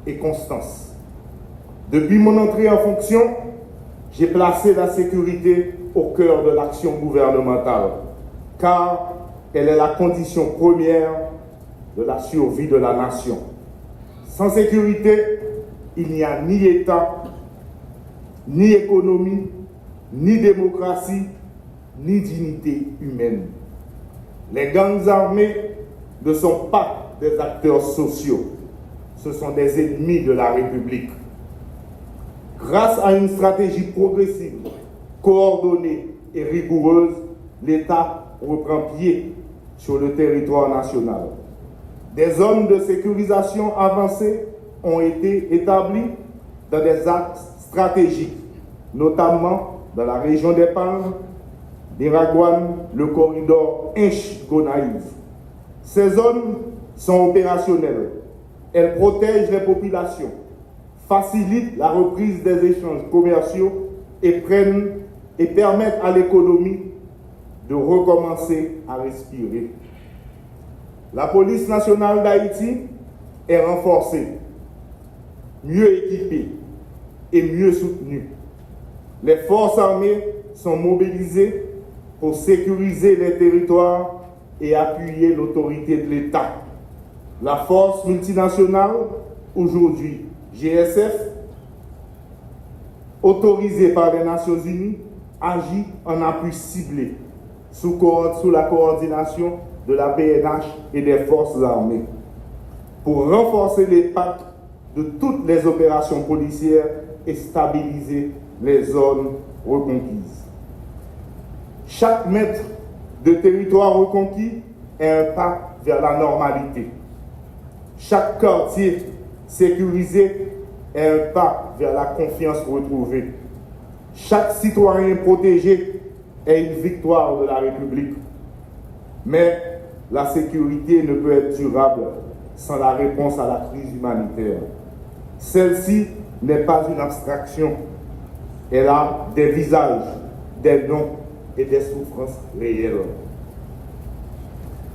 et constance. Depuis mon entrée en fonction, j'ai placé la sécurité au cœur de l'action gouvernementale, car elle est la condition première de la survie de la nation. Sans sécurité, il n'y a ni État, ni économie, ni démocratie, ni dignité humaine. Les gangs armés ne sont pas des acteurs sociaux, ce sont des ennemis de la République. Grâce à une stratégie progressive, coordonnée et rigoureuse, l'État reprend pied sur le territoire national. Des zones de sécurisation avancées ont été établies dans des axes stratégiques, notamment dans la région des Palmes, d'Iragouane, le corridor Inch-Gonaïve. Ces zones sont opérationnelles. Elles protègent les populations, facilitent la reprise des échanges commerciaux et permettent à l'économie de recommencer à respirer. La police nationale d'Haïti est renforcée, mieux équipée et mieux soutenue. Les forces armées sont mobilisées pour sécuriser les territoires et appuyer l'autorité de l'État. La force multinationale, aujourd'hui GSF, autorisée par les Nations Unies, agit en appui ciblé sous la coordination de la BNH et des forces armées pour renforcer l'impact de toutes les opérations policières et stabiliser les zones reconquises. Chaque mètre de territoire reconquis est un pas vers la normalité. Chaque quartier sécurisé est un pas vers la confiance retrouvée. Chaque citoyen protégé est une victoire de la République. Mais la sécurité ne peut être durable sans la réponse à la crise humanitaire. Celle-ci n'est pas une abstraction. Elle a des visages, des noms et des souffrances réelles.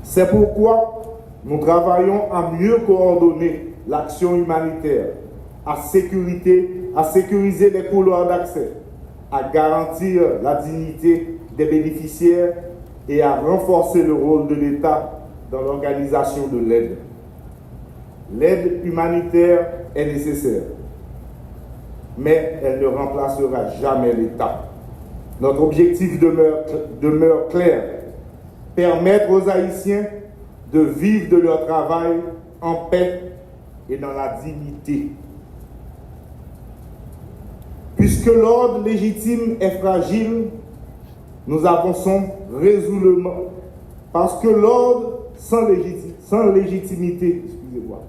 C'est pourquoi nous travaillons à mieux coordonner l'action humanitaire, à sécuriser les couloirs d'accès, à garantir la dignité des bénéficiaires et à renforcer le rôle de l'État dans l'organisation de l'aide. L'aide humanitaire est nécessaire, mais elle ne remplacera jamais l'État. Notre objectif demeure clair, permettre aux Haïtiens de vivre de leur travail en paix et dans la dignité. Puisque l'ordre légitime est fragile, nous avançons résolument. Parce que l'ordre sans légitimité, excusez-moi,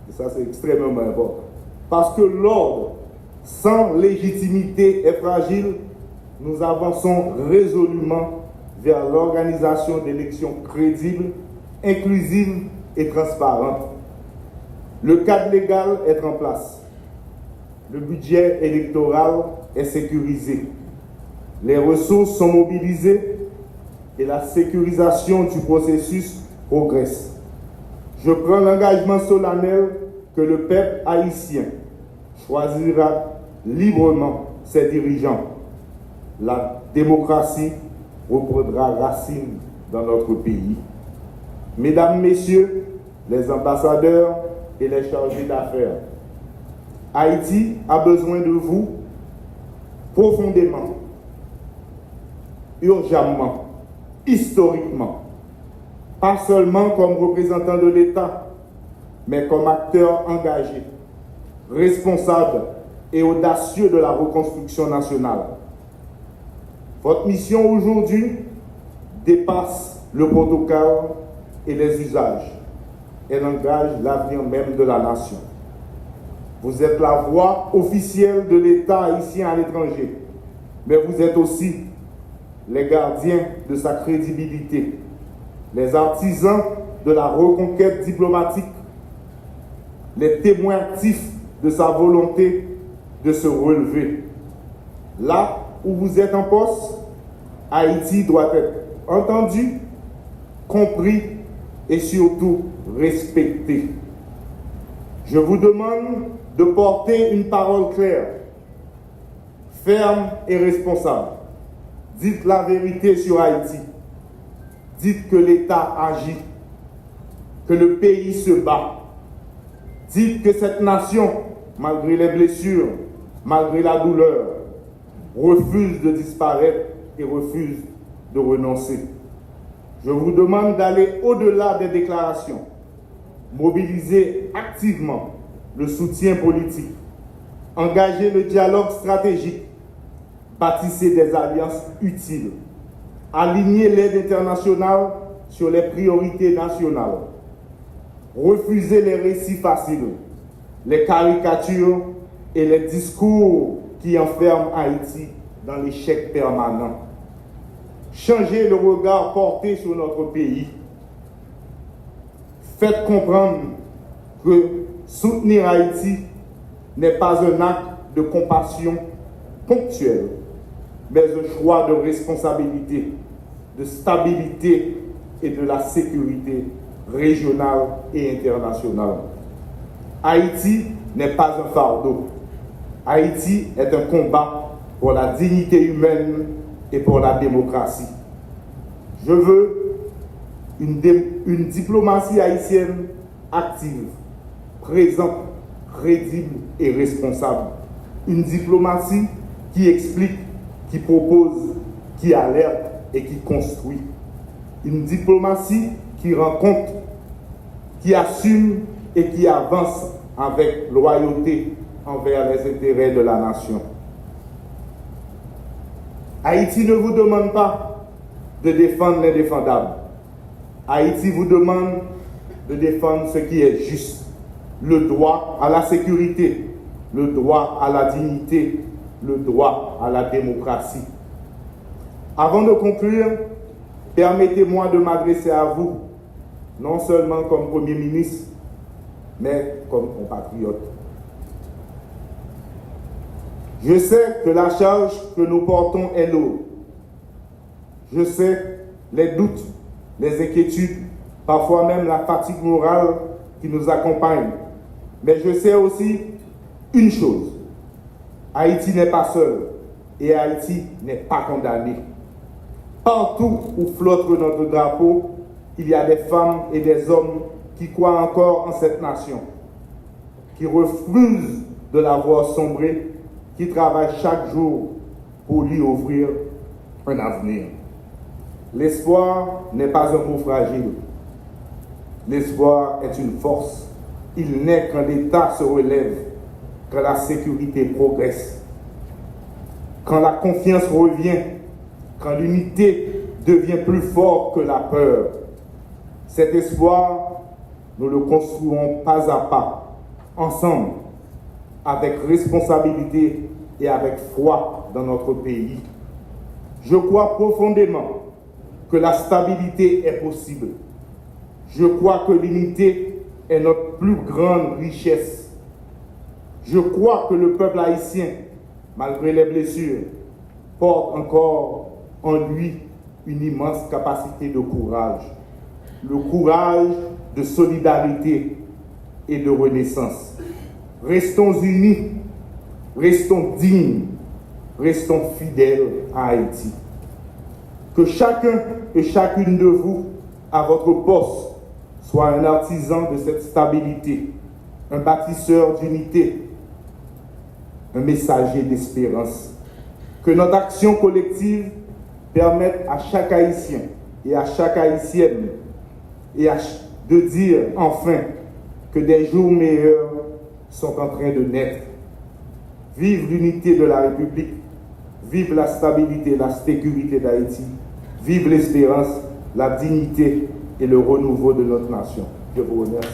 et ça c'est extrêmement important, parce que l'ordre sans légitimité est fragile, nous avançons résolument vers l'organisation d'élections crédibles, inclusives et transparentes. Le cadre légal est en place. Le budget électoral est sécurisé. Les ressources sont mobilisées et la sécurisation du processus progresse. Je prends l'engagement solennel que le peuple haïtien choisira librement ses dirigeants. La démocratie reprendra racine dans notre pays. Mesdames, Messieurs, les ambassadeurs et les chargés d'affaires, Haïti a besoin de vous profondément, urgemment, historiquement, pas seulement comme représentant de l'État, mais comme acteur engagé, responsable et audacieux de la reconstruction nationale. Votre mission aujourd'hui dépasse le protocole et les usages. Elle engage l'avenir même de la nation. Vous êtes la voix officielle de l'État haïtien à l'étranger, mais vous êtes aussi les gardiens de sa crédibilité, les artisans de la reconquête diplomatique, les témoins actifs de sa volonté de se relever. Là où vous êtes en poste, Haïti doit être entendu, compris et surtout respecté. Je vous demande de porter une parole claire, ferme et responsable. Dites la vérité sur Haïti. Dites que l'État agit, que le pays se bat. Dites que cette nation, malgré les blessures, malgré la douleur, refuse de disparaître et refuse de renoncer. Je vous demande d'aller au-delà des déclarations, mobiliser activement le soutien politique, engager le dialogue stratégique, bâtissez des alliances utiles, aligner l'aide internationale sur les priorités nationales, refusez les récits faciles, les caricatures et les discours qui enferment Haïti dans l'échec permanent. Changez le regard porté sur notre pays. Faites comprendre que soutenir Haïti n'est pas un acte de compassion ponctuelle, mais un choix de responsabilité, de stabilité et de la sécurité régionale et internationale. Haïti n'est pas un fardeau. Haïti est un combat pour la dignité humaine et pour la démocratie. Je veux une diplomatie haïtienne active, présente, crédible et responsable. Une diplomatie qui explique, qui propose, qui alerte et qui construit. Une diplomatie qui rend compte, qui assume et qui avance avec loyauté envers les intérêts de la nation. Haïti ne vous demande pas de défendre l'indéfendable. Haïti vous demande de défendre ce qui est juste, le droit à la sécurité, le droit à la dignité, le droit à la démocratie. Avant de conclure, permettez-moi de m'adresser à vous, non seulement comme Premier ministre, mais comme compatriote. Je sais que la charge que nous portons est lourde. Je sais les doutes, les inquiétudes, parfois même la fatigue morale qui nous accompagne. Mais je sais aussi une chose, Haïti n'est pas seul. et Haïti n'est pas condamné. Partout où flotte notre drapeau, il y a des femmes et des hommes qui croient encore en cette nation, qui refusent de la voir sombrer, qui travaillent chaque jour pour lui offrir un avenir. L'espoir n'est pas un mot fragile. L'espoir est une force. Il naît quand l'État se relève, quand la sécurité progresse, quand la confiance revient, quand l'unité devient plus forte que la peur. Cet espoir, nous le construisons pas à pas, ensemble, avec responsabilité et avec foi dans notre pays. Je crois profondément que la stabilité est possible. Je crois que l'unité est notre plus grande richesse. Je crois que le peuple haïtien, malgré les blessures, porte encore en lui une immense capacité de courage. Le courage de solidarité et de renaissance. Restons unis, restons dignes, restons fidèles à Haïti. Que chacun et chacune de vous, à votre poste, soit un artisan de cette stabilité, un bâtisseur d'unité, un messager d'espérance. Que notre action collective permette à chaque Haïtien et à chaque Haïtienne de dire enfin que des jours meilleurs sont en train de naître. Vive l'unité de la République, vive la stabilité et la sécurité d'Haïti, vive l'espérance, la dignité et le renouveau de notre nation. Je vous remercie.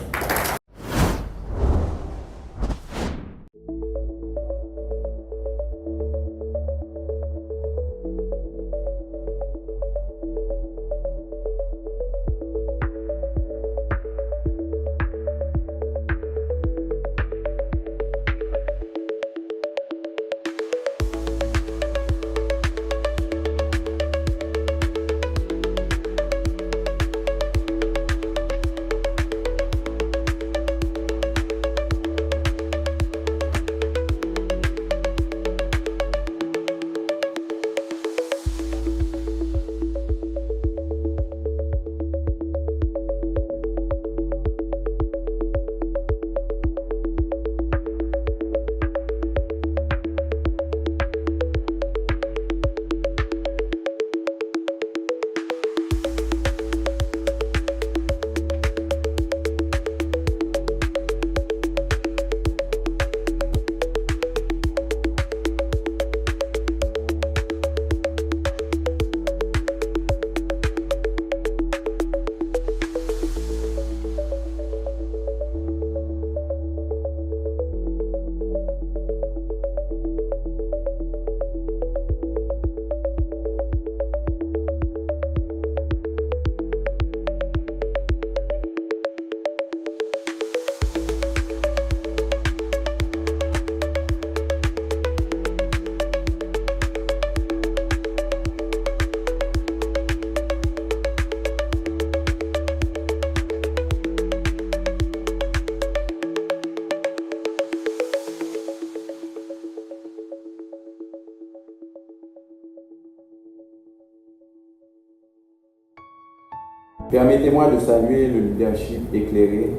Permettez-moi de saluer le leadership éclairé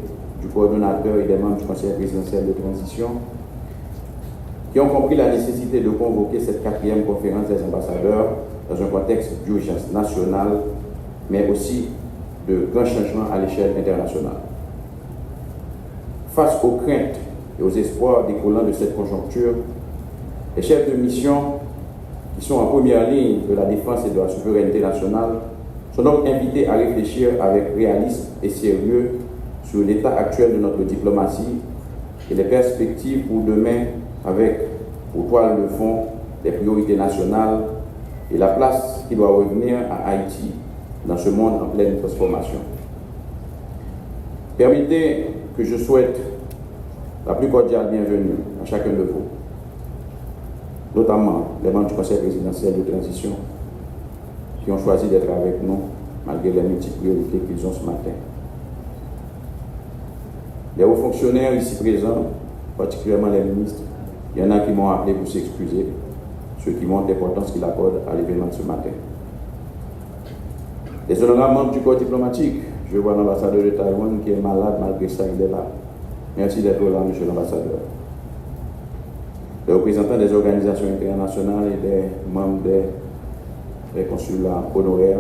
du coordonnateur et des membres du Conseil présidentiel de transition qui ont compris la nécessité de convoquer cette 4e conférence des ambassadeurs dans un contexte d'urgence nationale, mais aussi de grands changements à l'échelle internationale. Face aux craintes et aux espoirs découlant de cette conjoncture, les chefs de mission qui sont en première ligne de la défense et de la souveraineté nationale sont donc invités à réfléchir avec réalisme et sérieux sur l'état actuel de notre diplomatie et les perspectives pour demain avec, pour toile de fond, les priorités nationales et la place qui doit revenir à Haïti dans ce monde en pleine transformation. Permettez que je souhaite la plus cordiale bienvenue à chacun de vous, notamment les membres du Conseil présidentiel de transition qui ont choisi d'être avec nous malgré les multiples priorités qu'ils ont ce matin. Les hauts fonctionnaires ici présents, particulièrement les ministres, il y en a qui m'ont appelé pour s'excuser ce qui montre l'importance qu'il accorde à l'événement de ce matin. Les honorables membres du corps diplomatique, je vois l'ambassadeur de Taïwan qui est malade, malgré ça, il est là. Merci d'être là, monsieur l'ambassadeur. Les représentants des organisations internationales et des membres des consulats honoraires,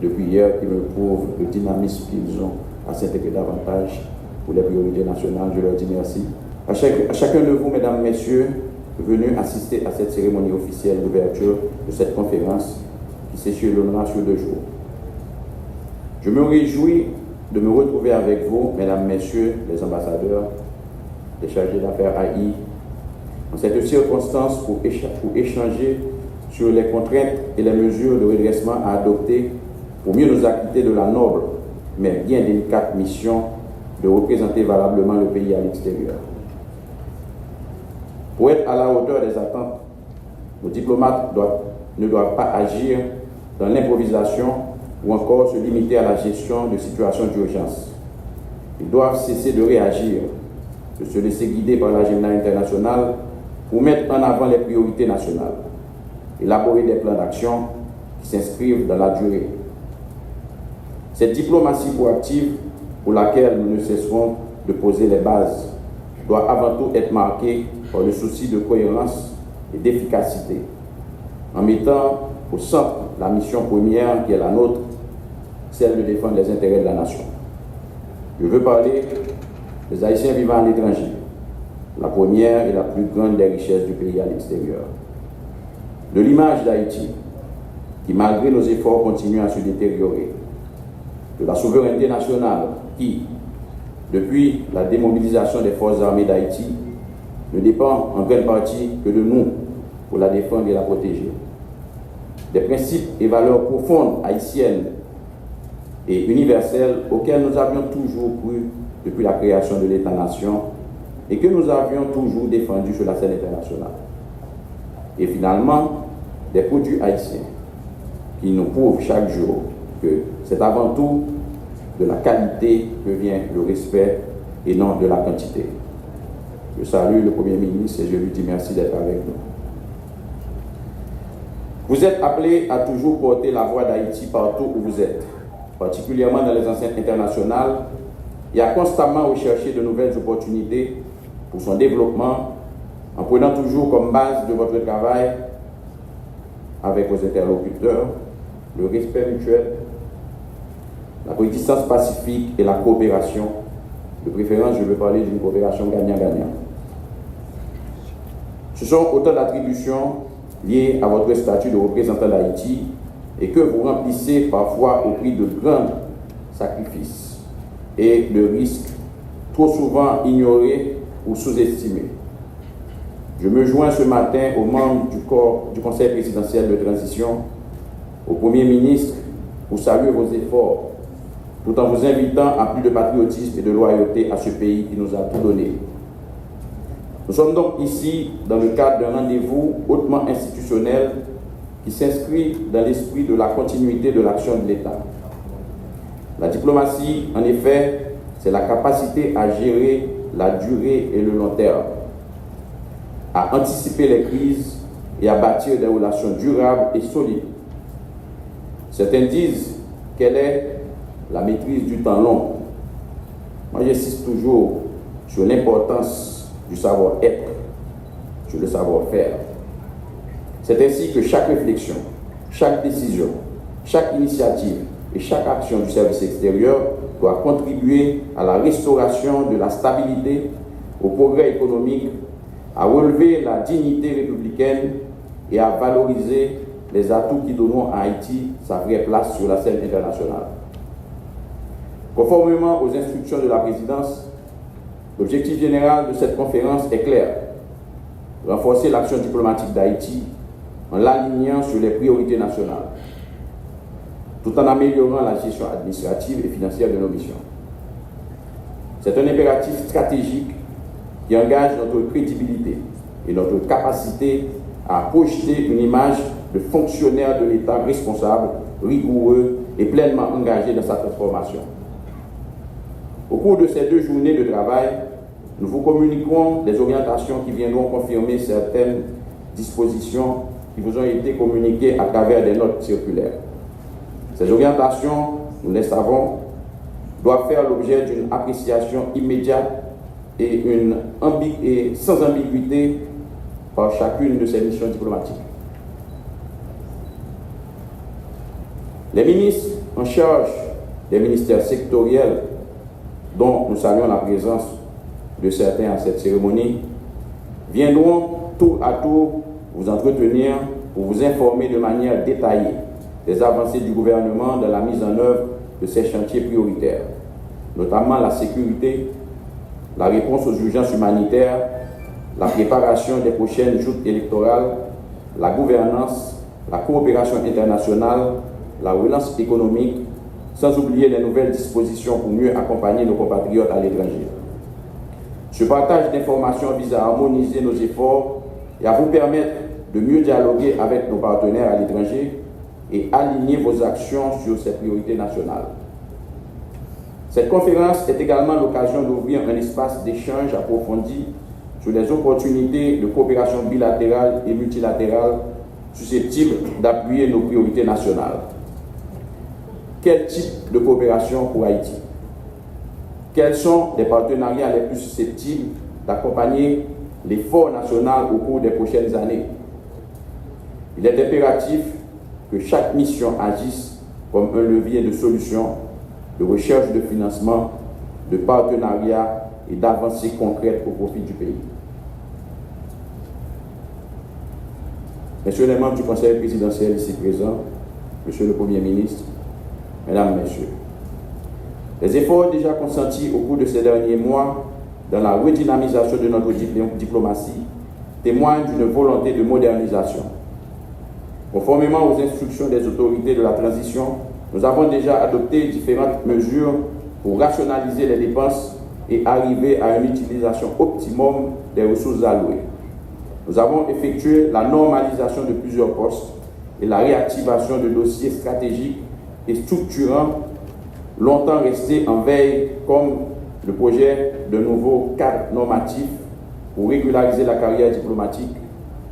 depuis hier, qui me prouvent le dynamisme qu'ils ont à s'intégrer davantage pour les priorités nationales, je leur dis merci. À chacun de vous, mesdames, messieurs, venus assister à cette cérémonie officielle d'ouverture de cette conférence qui s'échelonnera sur 2 jours. Je me réjouis de me retrouver avec vous, mesdames, messieurs, les ambassadeurs, les chargés d'affaires AI, en cette circonstance pour échanger sur les contraintes et les mesures de redressement à adopter pour mieux nous acquitter de la noble, mais bien délicate mission de représenter valablement le pays à l'extérieur. Pour être à la hauteur des attentes, nos diplomates ne doivent pas agir dans l'improvisation ou encore se limiter à la gestion de situations d'urgence. Ils doivent cesser de réagir, de se laisser guider par l'agenda international pour mettre en avant les priorités nationales, élaborer des plans d'action qui s'inscrivent dans la durée. Cette diplomatie proactive pour laquelle nous ne cesserons de poser les bases doit avant tout être marquée par le souci de cohérence et d'efficacité, en mettant au centre la mission première qui est la nôtre, celle de défendre les intérêts de la nation. Je veux parler des Haïtiens vivant à l'étranger, la première et la plus grande des richesses du pays à l'extérieur. De l'image d'Haïti, qui malgré nos efforts continue à se détériorer. De la souveraineté nationale qui, depuis la démobilisation des forces armées d'Haïti, ne dépend en grande partie que de nous pour la défendre et la protéger. Des principes et valeurs profondes haïtiennes et universelles auxquelles nous avions toujours cru depuis la création de l'État-nation et que nous avions toujours défendus sur la scène internationale. Et finalement, des produits haïtiens qui nous prouvent chaque jour que c'est avant tout de la qualité que vient le respect et non de la quantité. Je salue le Premier ministre et je lui dis merci d'être avec nous. Vous êtes appelés à toujours porter la voix d'Haïti partout où vous êtes, particulièrement dans les enceintes internationales, et à constamment rechercher de nouvelles opportunités pour son développement, en prenant toujours comme base de votre travail avec vos interlocuteurs le respect mutuel, la coexistence pacifique et la coopération. De préférence, je veux parler d'une coopération gagnant-gagnant. Ce sont autant d'attributions liées à votre statut de représentant d'Haïti et que vous remplissez parfois au prix de grands sacrifices et de risques trop souvent ignorés ou sous-estimés. Je me joins ce matin aux membres du Conseil présidentiel de transition, au Premier ministre, pour saluer vos efforts, tout en vous invitant à plus de patriotisme et de loyauté à ce pays qui nous a tout donné. Nous sommes donc ici dans le cadre d'un rendez-vous hautement institutionnel qui s'inscrit dans l'esprit de la continuité de l'action de l'État. La diplomatie, en effet, c'est la capacité à gérer la durée et le long terme, à anticiper les crises et à bâtir des relations durables et solides. Certains disent qu'elle est la maîtrise du temps long. Moi, j'insiste toujours sur l'importance du savoir-être, sur le savoir-faire. C'est ainsi que chaque réflexion, chaque décision, chaque initiative et chaque action du service extérieur doit contribuer à la restauration de la stabilité, au progrès économique, à relever la dignité républicaine et à valoriser les atouts qui donneront à Haïti sa vraie place sur la scène internationale. Conformément aux instructions de la présidence, l'objectif général de cette conférence est clair: renforcer l'action diplomatique d'Haïti en l'alignant sur les priorités nationales, tout en améliorant la gestion administrative et financière de nos missions. C'est un impératif stratégique qui engage notre crédibilité et notre capacité à projeter une image de fonctionnaire de l'État responsable, rigoureux et pleinement engagé dans sa transformation. Au cours de ces 2 journées de travail, nous vous communiquerons des orientations qui viendront confirmer certaines dispositions qui vous ont été communiquées à travers des notes circulaires. Ces orientations, nous les savons, doivent faire l'objet d'une appréciation immédiate et sans ambiguïté par chacune de ces missions diplomatiques. Les ministres en charge des ministères sectoriels, dont nous saluons la présence de certains à cette cérémonie, viendront tour à tour vous entretenir pour vous informer de manière détaillée des avancées du gouvernement dans la mise en œuvre de ces chantiers prioritaires, notamment la sécurité, la réponse aux urgences humanitaires, la préparation des prochaines joutes électorales, la gouvernance, la coopération internationale, la relance économique, sans oublier les nouvelles dispositions pour mieux accompagner nos compatriotes à l'étranger. Ce partage d'informations vise à harmoniser nos efforts et à vous permettre de mieux dialoguer avec nos partenaires à l'étranger et aligner vos actions sur ces priorités nationales. Cette conférence est également l'occasion d'ouvrir un espace d'échange approfondi sur les opportunités de coopération bilatérale et multilatérale susceptibles d'appuyer nos priorités nationales. Quel type de coopération pour Haïti? Quels sont les partenariats les plus susceptibles d'accompagner l'effort national au cours des prochaines années? Il est impératif que chaque mission agisse comme un levier de solution, de recherche de financement, de partenariat et d'avancées concrètes au profit du pays. Messieurs les membres du Conseil présidentiel ici présents, Monsieur le Premier ministre, Mesdames, Messieurs, les efforts déjà consentis au cours de ces derniers mois dans la redynamisation de notre diplomatie témoignent d'une volonté de modernisation. Conformément aux instructions des autorités de la transition, nous avons déjà adopté différentes mesures pour rationaliser les dépenses et arriver à une utilisation optimum des ressources allouées. Nous avons effectué la normalisation de plusieurs postes et la réactivation de dossiers stratégiques et structurants longtemps restés en veille, comme le projet de nouveau cadre normatif pour régulariser la carrière diplomatique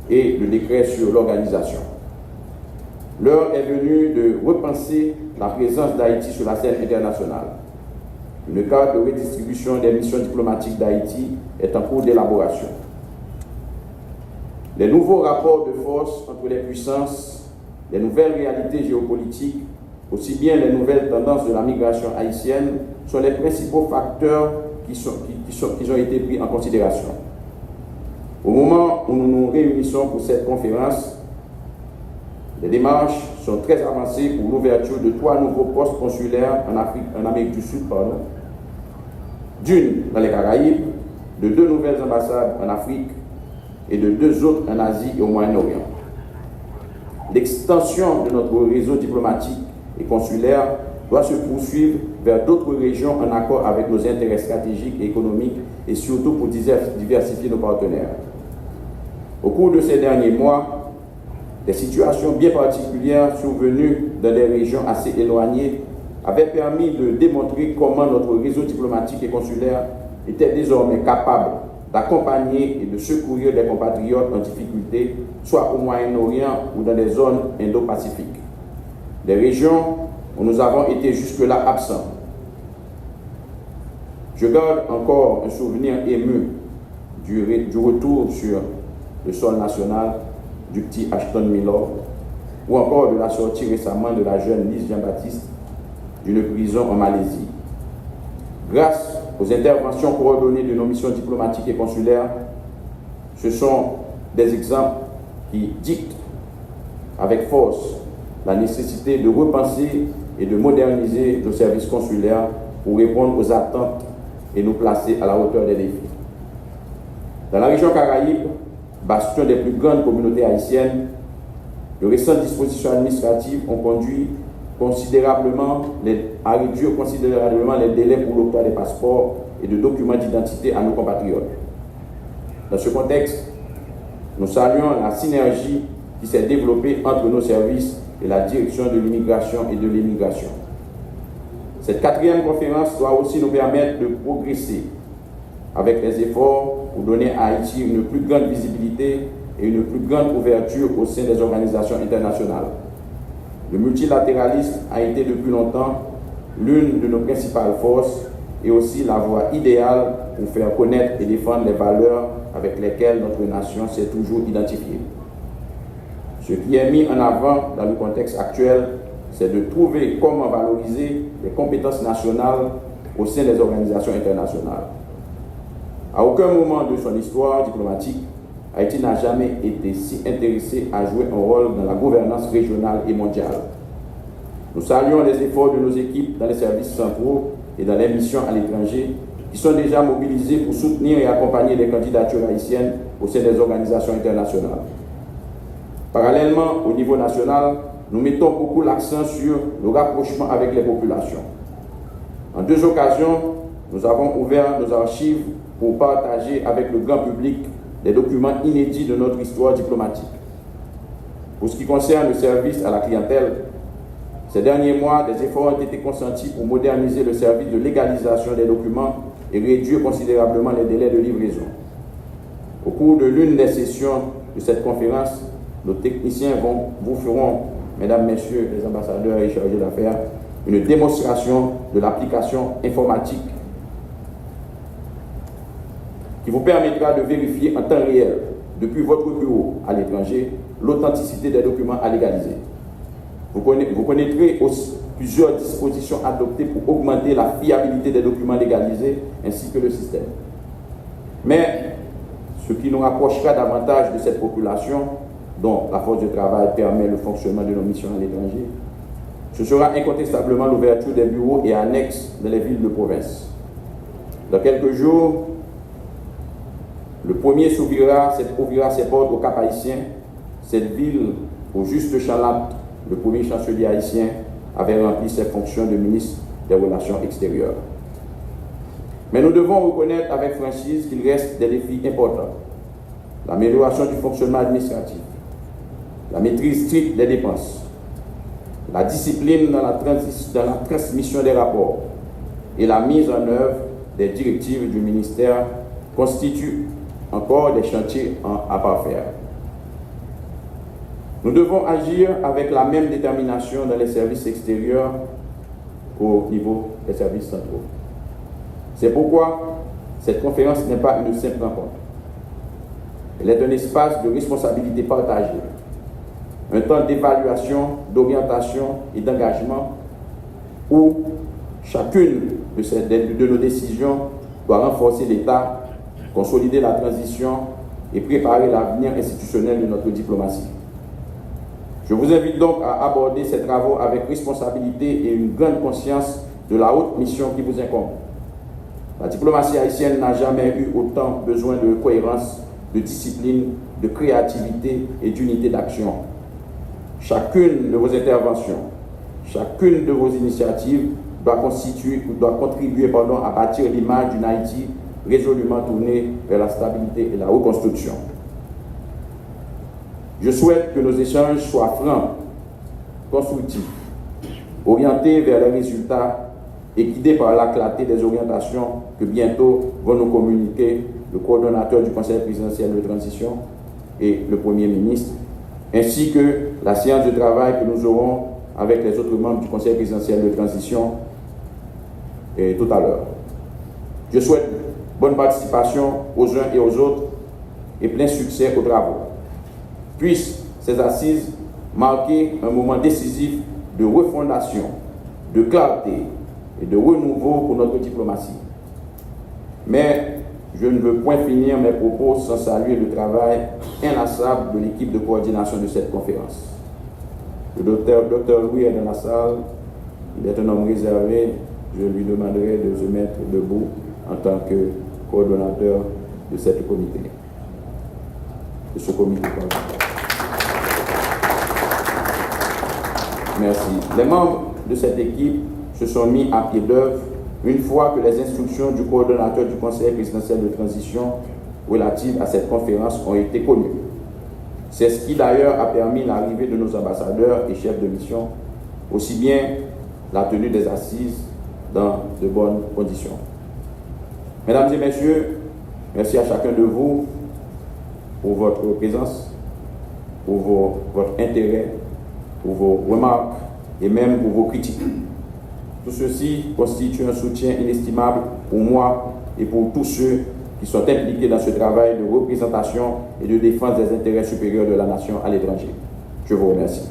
et le décret sur l'organisation. L'heure est venue de repenser la présence d'Haïti sur la scène internationale. Une carte de redistribution des missions diplomatiques d'Haïti est en cours d'élaboration. Les nouveaux rapports de force entre les puissances, les nouvelles réalités géopolitiques, aussi bien les nouvelles tendances de la migration haïtienne sont les principaux facteurs qui ont été pris en considération. Au moment où nous nous réunissons pour cette conférence, les démarches sont très avancées pour l'ouverture de 3 nouveaux postes consulaires en Amérique du Sud, d'une dans les Caraïbes, de 2 nouvelles ambassades en Afrique et de 2 autres en Asie et au Moyen-Orient. L'extension de notre réseau diplomatique et consulaire doit se poursuivre vers d'autres régions en accord avec nos intérêts stratégiques et économiques et surtout pour diversifier nos partenaires. Au cours de ces derniers mois, des situations bien particulières survenues dans des régions assez éloignées avaient permis de démontrer comment notre réseau diplomatique et consulaire était désormais capable d'accompagner et de secourir des compatriotes en difficulté, soit au Moyen-Orient ou dans des zones indo-pacifiques. Des régions où nous avons été jusque-là absents. Je garde encore un souvenir ému du retour sur le sol national du petit Ashton Milor, ou encore de la sortie récemment de la jeune Lise Jean-Baptiste d'une prison en Malaisie. Grâce aux interventions coordonnées de nos missions diplomatiques et consulaires, ce sont des exemples qui dictent avec force la nécessité de repenser et de moderniser nos services consulaires pour répondre aux attentes et nous placer à la hauteur des défis. Dans la région Caraïbe, bastion des plus grandes communautés haïtiennes, de récentes dispositions administratives ont conduit à réduire considérablement les délais pour l'octroi des passeports et de documents d'identité à nos compatriotes. Dans ce contexte, nous saluons la synergie qui s'est développée entre nos services et la direction de l'immigration et de l'émigration. Cette 4e conférence doit aussi nous permettre de progresser avec les efforts pour donner à Haïti une plus grande visibilité et une plus grande ouverture au sein des organisations internationales. Le multilatéralisme a été depuis longtemps l'une de nos principales forces et aussi la voie idéale pour faire connaître et défendre les valeurs avec lesquelles notre nation s'est toujours identifiée. Ce qui est mis en avant dans le contexte actuel, c'est de trouver comment valoriser les compétences nationales au sein des organisations internationales. À aucun moment de son histoire diplomatique, Haïti n'a jamais été si intéressé à jouer un rôle dans la gouvernance régionale et mondiale. Nous saluons les efforts de nos équipes dans les services centraux et dans les missions à l'étranger qui sont déjà mobilisés pour soutenir et accompagner les candidatures haïtiennes au sein des organisations internationales. Parallèlement, au niveau national, nous mettons beaucoup l'accent sur le rapprochement avec les populations. En 2 occasions, nous avons ouvert nos archives pour partager avec le grand public des documents inédits de notre histoire diplomatique. Pour ce qui concerne le service à la clientèle, ces derniers mois, des efforts ont été consentis pour moderniser le service de légalisation des documents et réduire considérablement les délais de livraison. Au cours de l'une des sessions de cette conférence, nos techniciens vous feront, mesdames, messieurs les ambassadeurs et chargés d'affaires, une démonstration de l'application informatique qui vous permettra de vérifier en temps réel, depuis votre bureau à l'étranger, l'authenticité des documents à légaliser. Vous connaîtrez aussi plusieurs dispositions adoptées pour augmenter la fiabilité des documents légalisés ainsi que le système. Mais ce qui nous rapprochera davantage de cette population, dont la force de travail permet le fonctionnement de nos missions à l'étranger, ce sera incontestablement l'ouverture des bureaux et annexes dans les villes de province. Dans quelques jours, le premier ouvrira ses portes au Cap haïtien. Cette ville, au juste Chalat, le premier chancelier haïtien, avait rempli ses fonctions de ministre des Relations extérieures. Mais nous devons reconnaître avec franchise qu'il reste des défis importants. L'amélioration du fonctionnement administratif, la maîtrise stricte des dépenses, la discipline dans la transmission des rapports et la mise en œuvre des directives du ministère constituent encore des chantiers à parfaire. Nous devons agir avec la même détermination dans les services extérieurs qu'au niveau des services centraux. C'est pourquoi cette conférence n'est pas une simple rencontre. Elle est un espace de responsabilité partagée, un temps d'évaluation, d'orientation et d'engagement où chacune de nos décisions doit renforcer l'État, consolider la transition et préparer l'avenir institutionnel de notre diplomatie. Je vous invite donc à aborder ces travaux avec responsabilité et une grande conscience de la haute mission qui vous incombe. La diplomatie haïtienne n'a jamais eu autant besoin de cohérence, de discipline, de créativité et d'unité d'action. Chacune de vos interventions, chacune de vos initiatives doit contribuer à bâtir l'image d'une Haïti résolument tournée vers la stabilité et la reconstruction. Je souhaite que nos échanges soient francs, constructifs, orientés vers les résultats et guidés par la clarté des orientations que bientôt vont nous communiquer le coordonnateur du Conseil présidentiel de transition et le Premier ministre, ainsi que la séance de travail que nous aurons avec les autres membres du Conseil présidentiel de transition tout à l'heure. Je souhaite bonne participation aux uns et aux autres et plein succès aux travaux. Puissent ces assises marquer un moment décisif de refondation, de clarté et de renouveau pour notre diplomatie. Mais je ne veux point finir mes propos sans saluer le travail inlassable de l'équipe de coordination de cette conférence. Le docteur Louis est dans la salle, il est un homme réservé, je lui demanderai de se mettre debout en tant que coordonnateur de ce comité. Merci. Les membres de cette équipe se sont mis à pied d'œuvre une fois que les instructions du coordonnateur du Conseil présidentiel de transition relatives à cette conférence ont été connues. C'est ce qui d'ailleurs a permis l'arrivée de nos ambassadeurs et chefs de mission, aussi bien la tenue des assises dans de bonnes conditions. Mesdames et messieurs, merci à chacun de vous pour votre présence. pour votre intérêt, pour vos remarques et même pour vos critiques. Tout ceci constitue un soutien inestimable pour moi et pour tous ceux qui sont impliqués dans ce travail de représentation et de défense des intérêts supérieurs de la nation à l'étranger. Je vous remercie.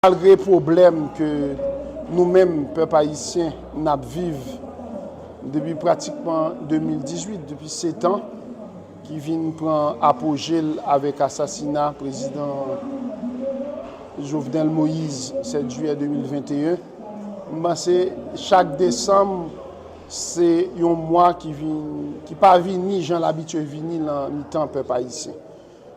Malgré les problèmes que nous-mêmes, peuple haïtien, nous vivons depuis pratiquement 2018, depuis 7 ans, qui viennent prendre apogée avec l'assassinat du président Jovenel Moïse, 7 juillet 2021. Chaque décembre, c'est un mois qui ne pas venu, j'en l'habitude venir dans le temps peuple haïtien.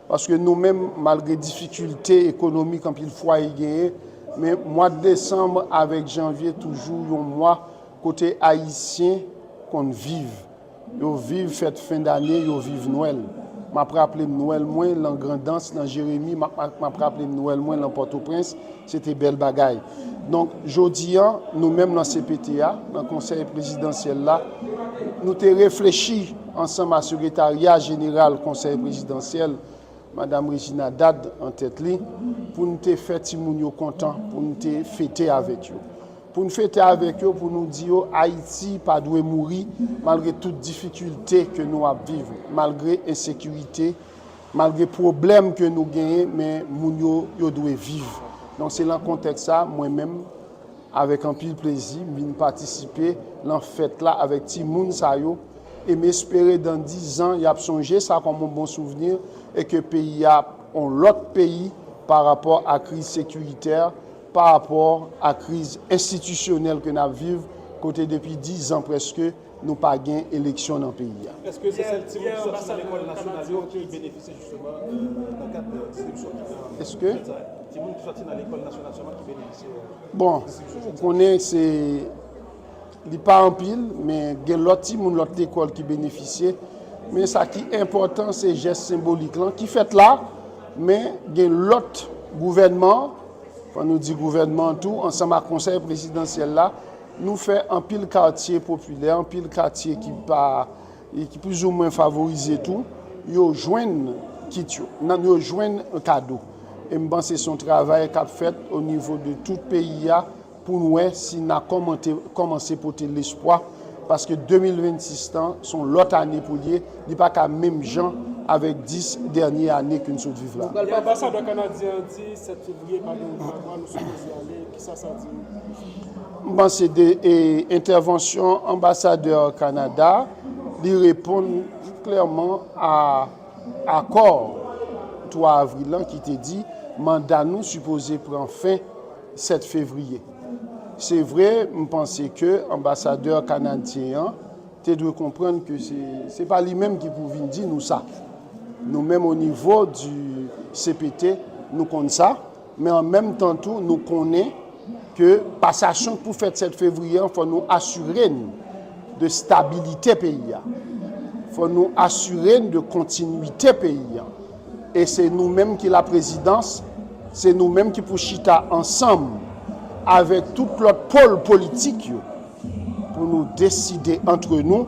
Parce que nous-mêmes, malgré les difficultés économiques en pile fois gagné, mais mois de décembre avec janvier, toujours un mois côté haïtien qu'on vive. Ils vivent fête fin d'année, ils vivent Noël. Je me rappelle Noël moins dans Grandance, dans Jérémie, je me rappelle Noël moins dans Port-au-Prince, c'était belle bagaille. Donc, aujourd'hui, nous-mêmes dans CPTA, dans le conseil présidentiel là, nous avons réfléchi ensemble à la secrétariat général du conseil présidentiel, Madame Regina Dad en tête li, pour nous faire Timounio content, pour nous fêter avec eux. Pour nous fêter avec eux, pour nous dire Haïti pas doit mourir malgré toutes difficultés que nous vivons, malgré insécurité, malgré les problèmes que nous gagnons, mais nous doit vivre. Donc c'est dans ce contexte ça, moi-même, avec un pile plaisir, je viens participer à la fête là avec Timoun Sayo. Et m'espérer dans 10 ans, il y a songé ça comme un bon souvenir et que le pays a l'autre pays par rapport à la crise sécuritaire, par rapport à la crise institutionnelle que nous vivons, côté depuis 10 ans presque, nous n'avons pas gagné d'élection dans le pays. Est-ce que c'est celle-ci qui sortit dans l'école nationale qui bénéficie justement dans le cadre de distribution qui Est-ce que qui sortit dans l'école nationale qui bénéficie bon, on connaît, c'est. Il n'est pas en pile, mais il y a l'autre école qui bénéficie. Mais ce qui est important, c'est le geste symbolique là, qui fait là, mais il y a l'autre gouvernement, on nous dit gouvernement tout, ensemble avec le conseil présidentiel là, nous fait un pile quartier populaire, un pile quartier qui plus ou moins favorisé tout, ils joignent un cadeau. Et je pense que c'est son travail qu'a fait au niveau de tout le pays pour nous, si nous avons commencé à porter l'espoir, parce que 2026 ans sont l'autre année pour lui, il n'y a pas qu'à même gens avec 10 dernières années que nous sommes vivants là. L'ambassadeur canadien dit 7 février, nous sommes allés, qui ça dit? Je pense que c'est des interventions ambassadeur Canada, ils répondent clairement à l'accord 3 avril qui te dit mandat nous supposé prendre fin 7 février. C'est vrai, je pense que l'ambassadeur canadien doit comprendre que ce n'est pas lui-même qui peut venir dire nous ça. Nous-mêmes au niveau du CPT, nous connaissons ça, mais en même temps tout, nous connaissons que passation pour faire 7 février, il faut nous assurer de stabilité pays. Il faut nous assurer de continuité pays. Et c'est nous-mêmes qui la présidence, c'est nous-mêmes qui pour chita ensemble avec tout l'autre pôle politique pour nous décider entre nous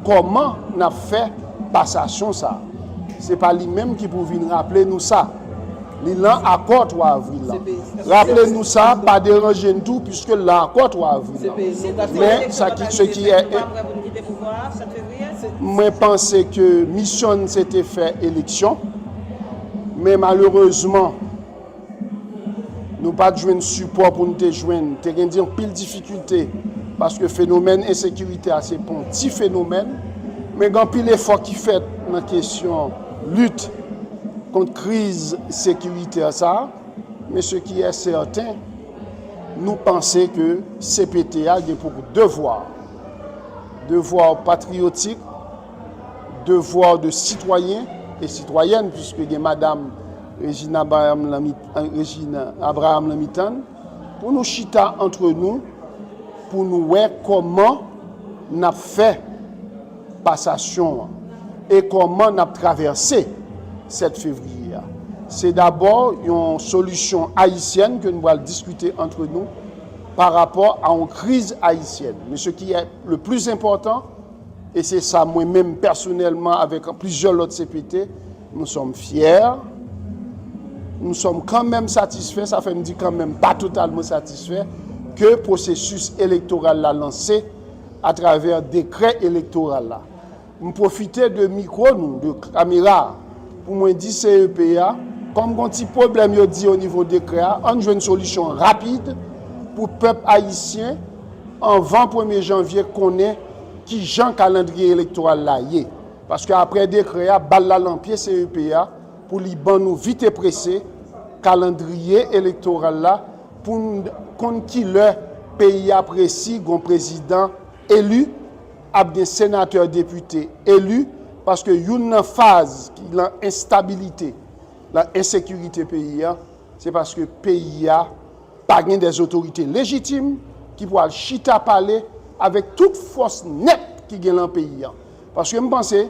comment on a fait passation ça. Ce n'est pas lui-même qui peut venir rappeler nous ça. Il a accord 3 avril. Rappelez-nous ça, pas déranger tout, puisque l'accord 3 avril. Mais ce qui est. Moi, je pense que mission s'était fait élection, mais malheureusement, nous n'avons pas de support pour nous joindre. Nous avons pile difficulté parce que le phénomène insécurité, c'est un petit phénomène, mais il y a pile effort qui fait dans la question lutte contre la crise sécuritaire. Mais ce qui est certain, nous pensons que CPTA a pour devoir patriotique, devoir de citoyens et citoyennes, puisque il y a Madame Regina Abraham Lamitan, pour nous chita entre nous, pour nous voir comment nous avons fait passation et comment nous avons traversé 7 février. C'est d'abord une solution haïtienne que nous allons discuter entre nous par rapport à une crise haïtienne. Mais ce qui est le plus important, et c'est ça moi-même personnellement avec plusieurs autres CPT, nous sommes fiers, nous sommes quand même satisfaits, ça fait me dire quand même pas totalement satisfaits, que le processus électoral l'a lancé à travers décret électoral là. Nous profitons de micro, de caméra, pour moi dire CEPA, comme un petit problème dit au niveau décret, on a une solution rapide pour le peuple haïtien avant 1er janvier connaît qui Jean calendrier électoral là y est. Parce qu'après décret, balle la lampier CEPA pour Liban nous vite et pressé calendrier électoral là pour qu'on qui le pays apprécie un président élu avec des sénateurs députés élus parce que une phase qui la instabilité, la insécurité pays c'est parce que pays a pas des autorités légitimes qui pourraient chita parler avec toute force nette qui gagne dans le pays. Parce que je pense que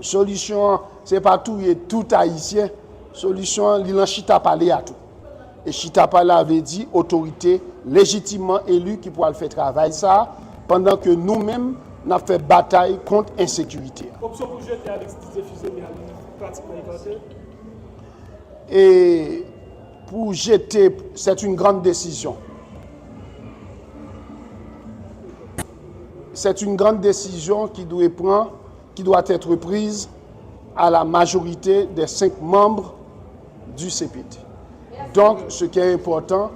solution c'est pas tout et tout haïtien, solution l'il chita parler à tout. Et chita parler avait dit autorité légitimement élue qui pourra faire travail ça pendant que nous-mêmes n'a fait bataille contre l'insécurité. Option pour jeter avec des fusées pratiquement éclatées. Et pour jeter, c'est une grande décision. C'est une grande décision qui doit être prise à la majorité des 5 membres du CPT. Donc, ce qui est important,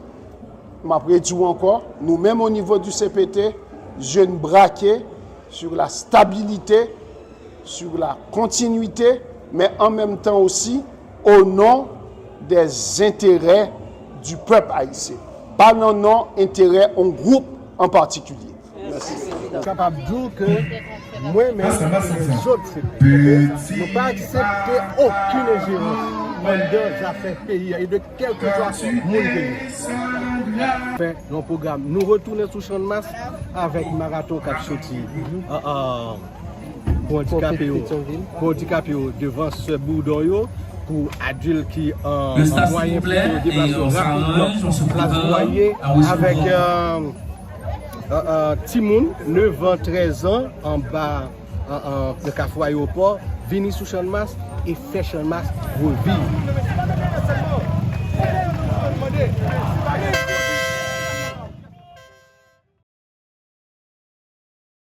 m'après dit encore, nous-mêmes au niveau du CPT, jeunes braqués sur la stabilité, sur la continuité, mais en même temps aussi au nom des intérêts du peuple haïtien. Pas non intérêt en groupe en particulier. Merci. Je suis capable de dire que moi-même, les autres, ne pas accepter aucune ingérence dans les affaires pays et de quel que soit mon pays. Fait nos programmes, nous retournons sur champ de masse avec marathon cap sorti pour handicapés devant ce bourdon pour adultes qui ont moyen pour déplacer rapidement. Là, vous voyez avec Timoun, 9 ans, 13 ans, en bas de Carrefour Aéroport, venir sous champ de masse et faire champ de masse pour vivre.